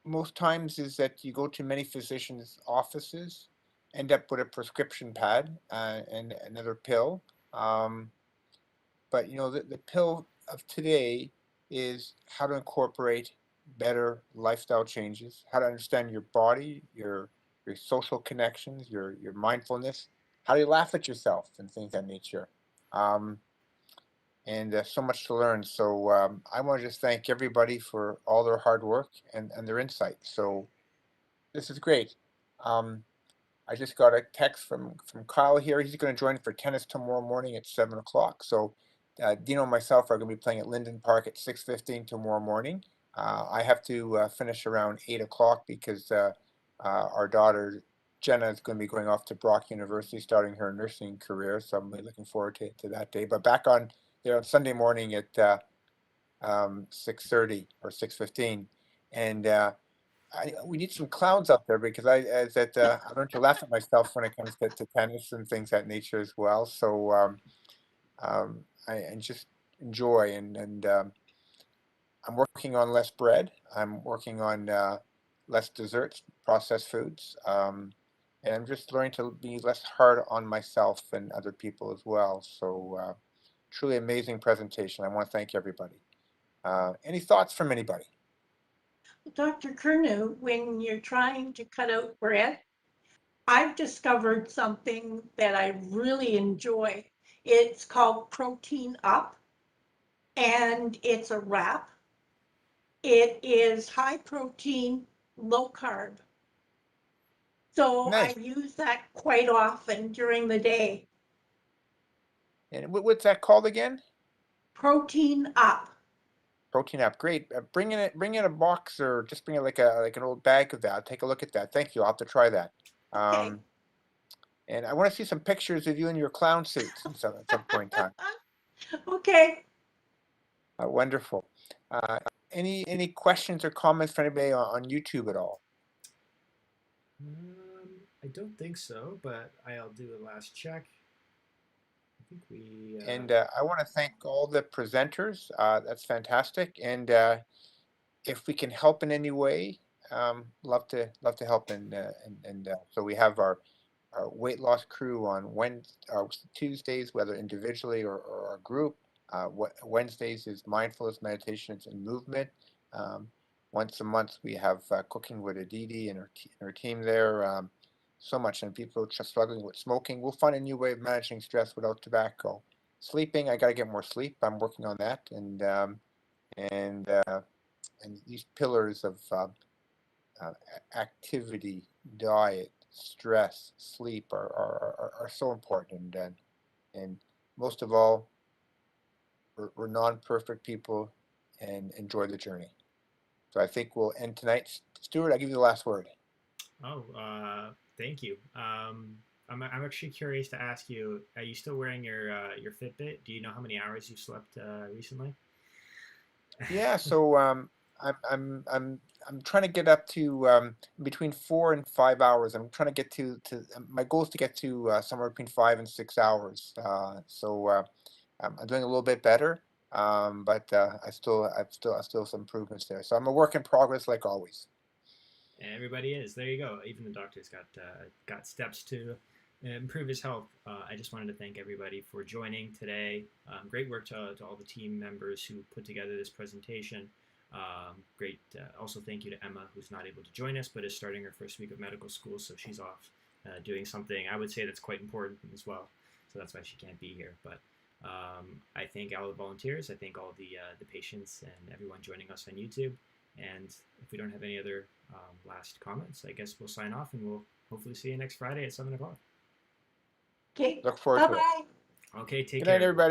Most times is that you go to many physicians' offices, end up with a prescription pad and another pill. But you know, the pill of today is how to incorporate better lifestyle changes, how to understand your body, your social connections, your mindfulness, how do you laugh at yourself and things of that nature. And so much to learn. So I want to just thank everybody for all their hard work and their insight. So This is great. I just got a text from Kyle here. He's going to join for tennis tomorrow morning at 7 o'clock. So Dino and myself are going to be playing at Linden Park at 6:15 tomorrow morning. I have to finish around 8 o'clock because our daughter Jenna is going to be going off to Brock University, starting her nursing career. So I'm really looking forward to that day. But back on there on Sunday morning at 6:30 or 6:15, and we need some clowns up there because I learned to laugh at myself when it comes to tennis and things that nature as well. So I just enjoy and I'm working on less bread. I'm working on less desserts, processed foods, and I'm just learning to be less hard on myself and other people as well. So truly amazing presentation. I want to thank everybody. Any thoughts from anybody? Dr. Kernu, when you're trying to cut out bread, I've discovered something that I really enjoy. It's called Protein Up, and it's a wrap. It is high protein, low carb. So I Nice. use that quite often during the day. And what's that called again? Protein Up. Protein app, great. Bring in a box or just bring it like an old bag of that. I'll take a look at that. Thank you. I'll have to try that. Okay. And I want to see some pictures of you in your clown suits at some point in time. Okay. Wonderful. Any questions or comments for anybody on YouTube at all? I don't think so, but I'll do a last check. I think we. And I want to thank all the presenters. That's fantastic. And if we can help in any way, love to help. And so we have our weight loss crew on Tuesdays, whether individually or a group. Wednesdays is mindfulness, meditations, and movement. Once a month, we have cooking with Aditi and her team there. So much, and people just struggling with smoking. We'll find a new way of managing stress without tobacco. Sleeping, I got to get more sleep. I'm working on that, and these pillars of activity, diet, stress, sleep are so important, and most of all, we're non-perfect people and enjoy the journey. So I think we'll end tonight. Stuart, I'll give you the last word. Oh, thank you. I'm actually curious to ask you: are you still wearing your Fitbit? Do you know how many hours you slept recently? Yeah, so I'm trying to get up to between 4 and 5 hours. I'm trying to get to my goal is to get to somewhere between 5 and 6 hours. So I'm doing a little bit better, but I still have some improvements there. So I'm a work in progress, like always. Everybody is. There you go. Even the doctor's got steps to improve his health. I just wanted to thank everybody for joining today. Great work to all the team members who put together this presentation. Great. Also, thank you to Emma, who's not able to join us, but is starting her first week of medical school, so she's off doing something I would say that's quite important as well. So that's why she can't be here. But I thank all the volunteers. I thank all the patients and everyone joining us on YouTube. And if we don't have any other last comments, I guess we'll sign off, and we'll hopefully see you next Friday at 7 o'clock. Okay. Look forward to it. Bye-bye. Okay, take Good care. night, everybody.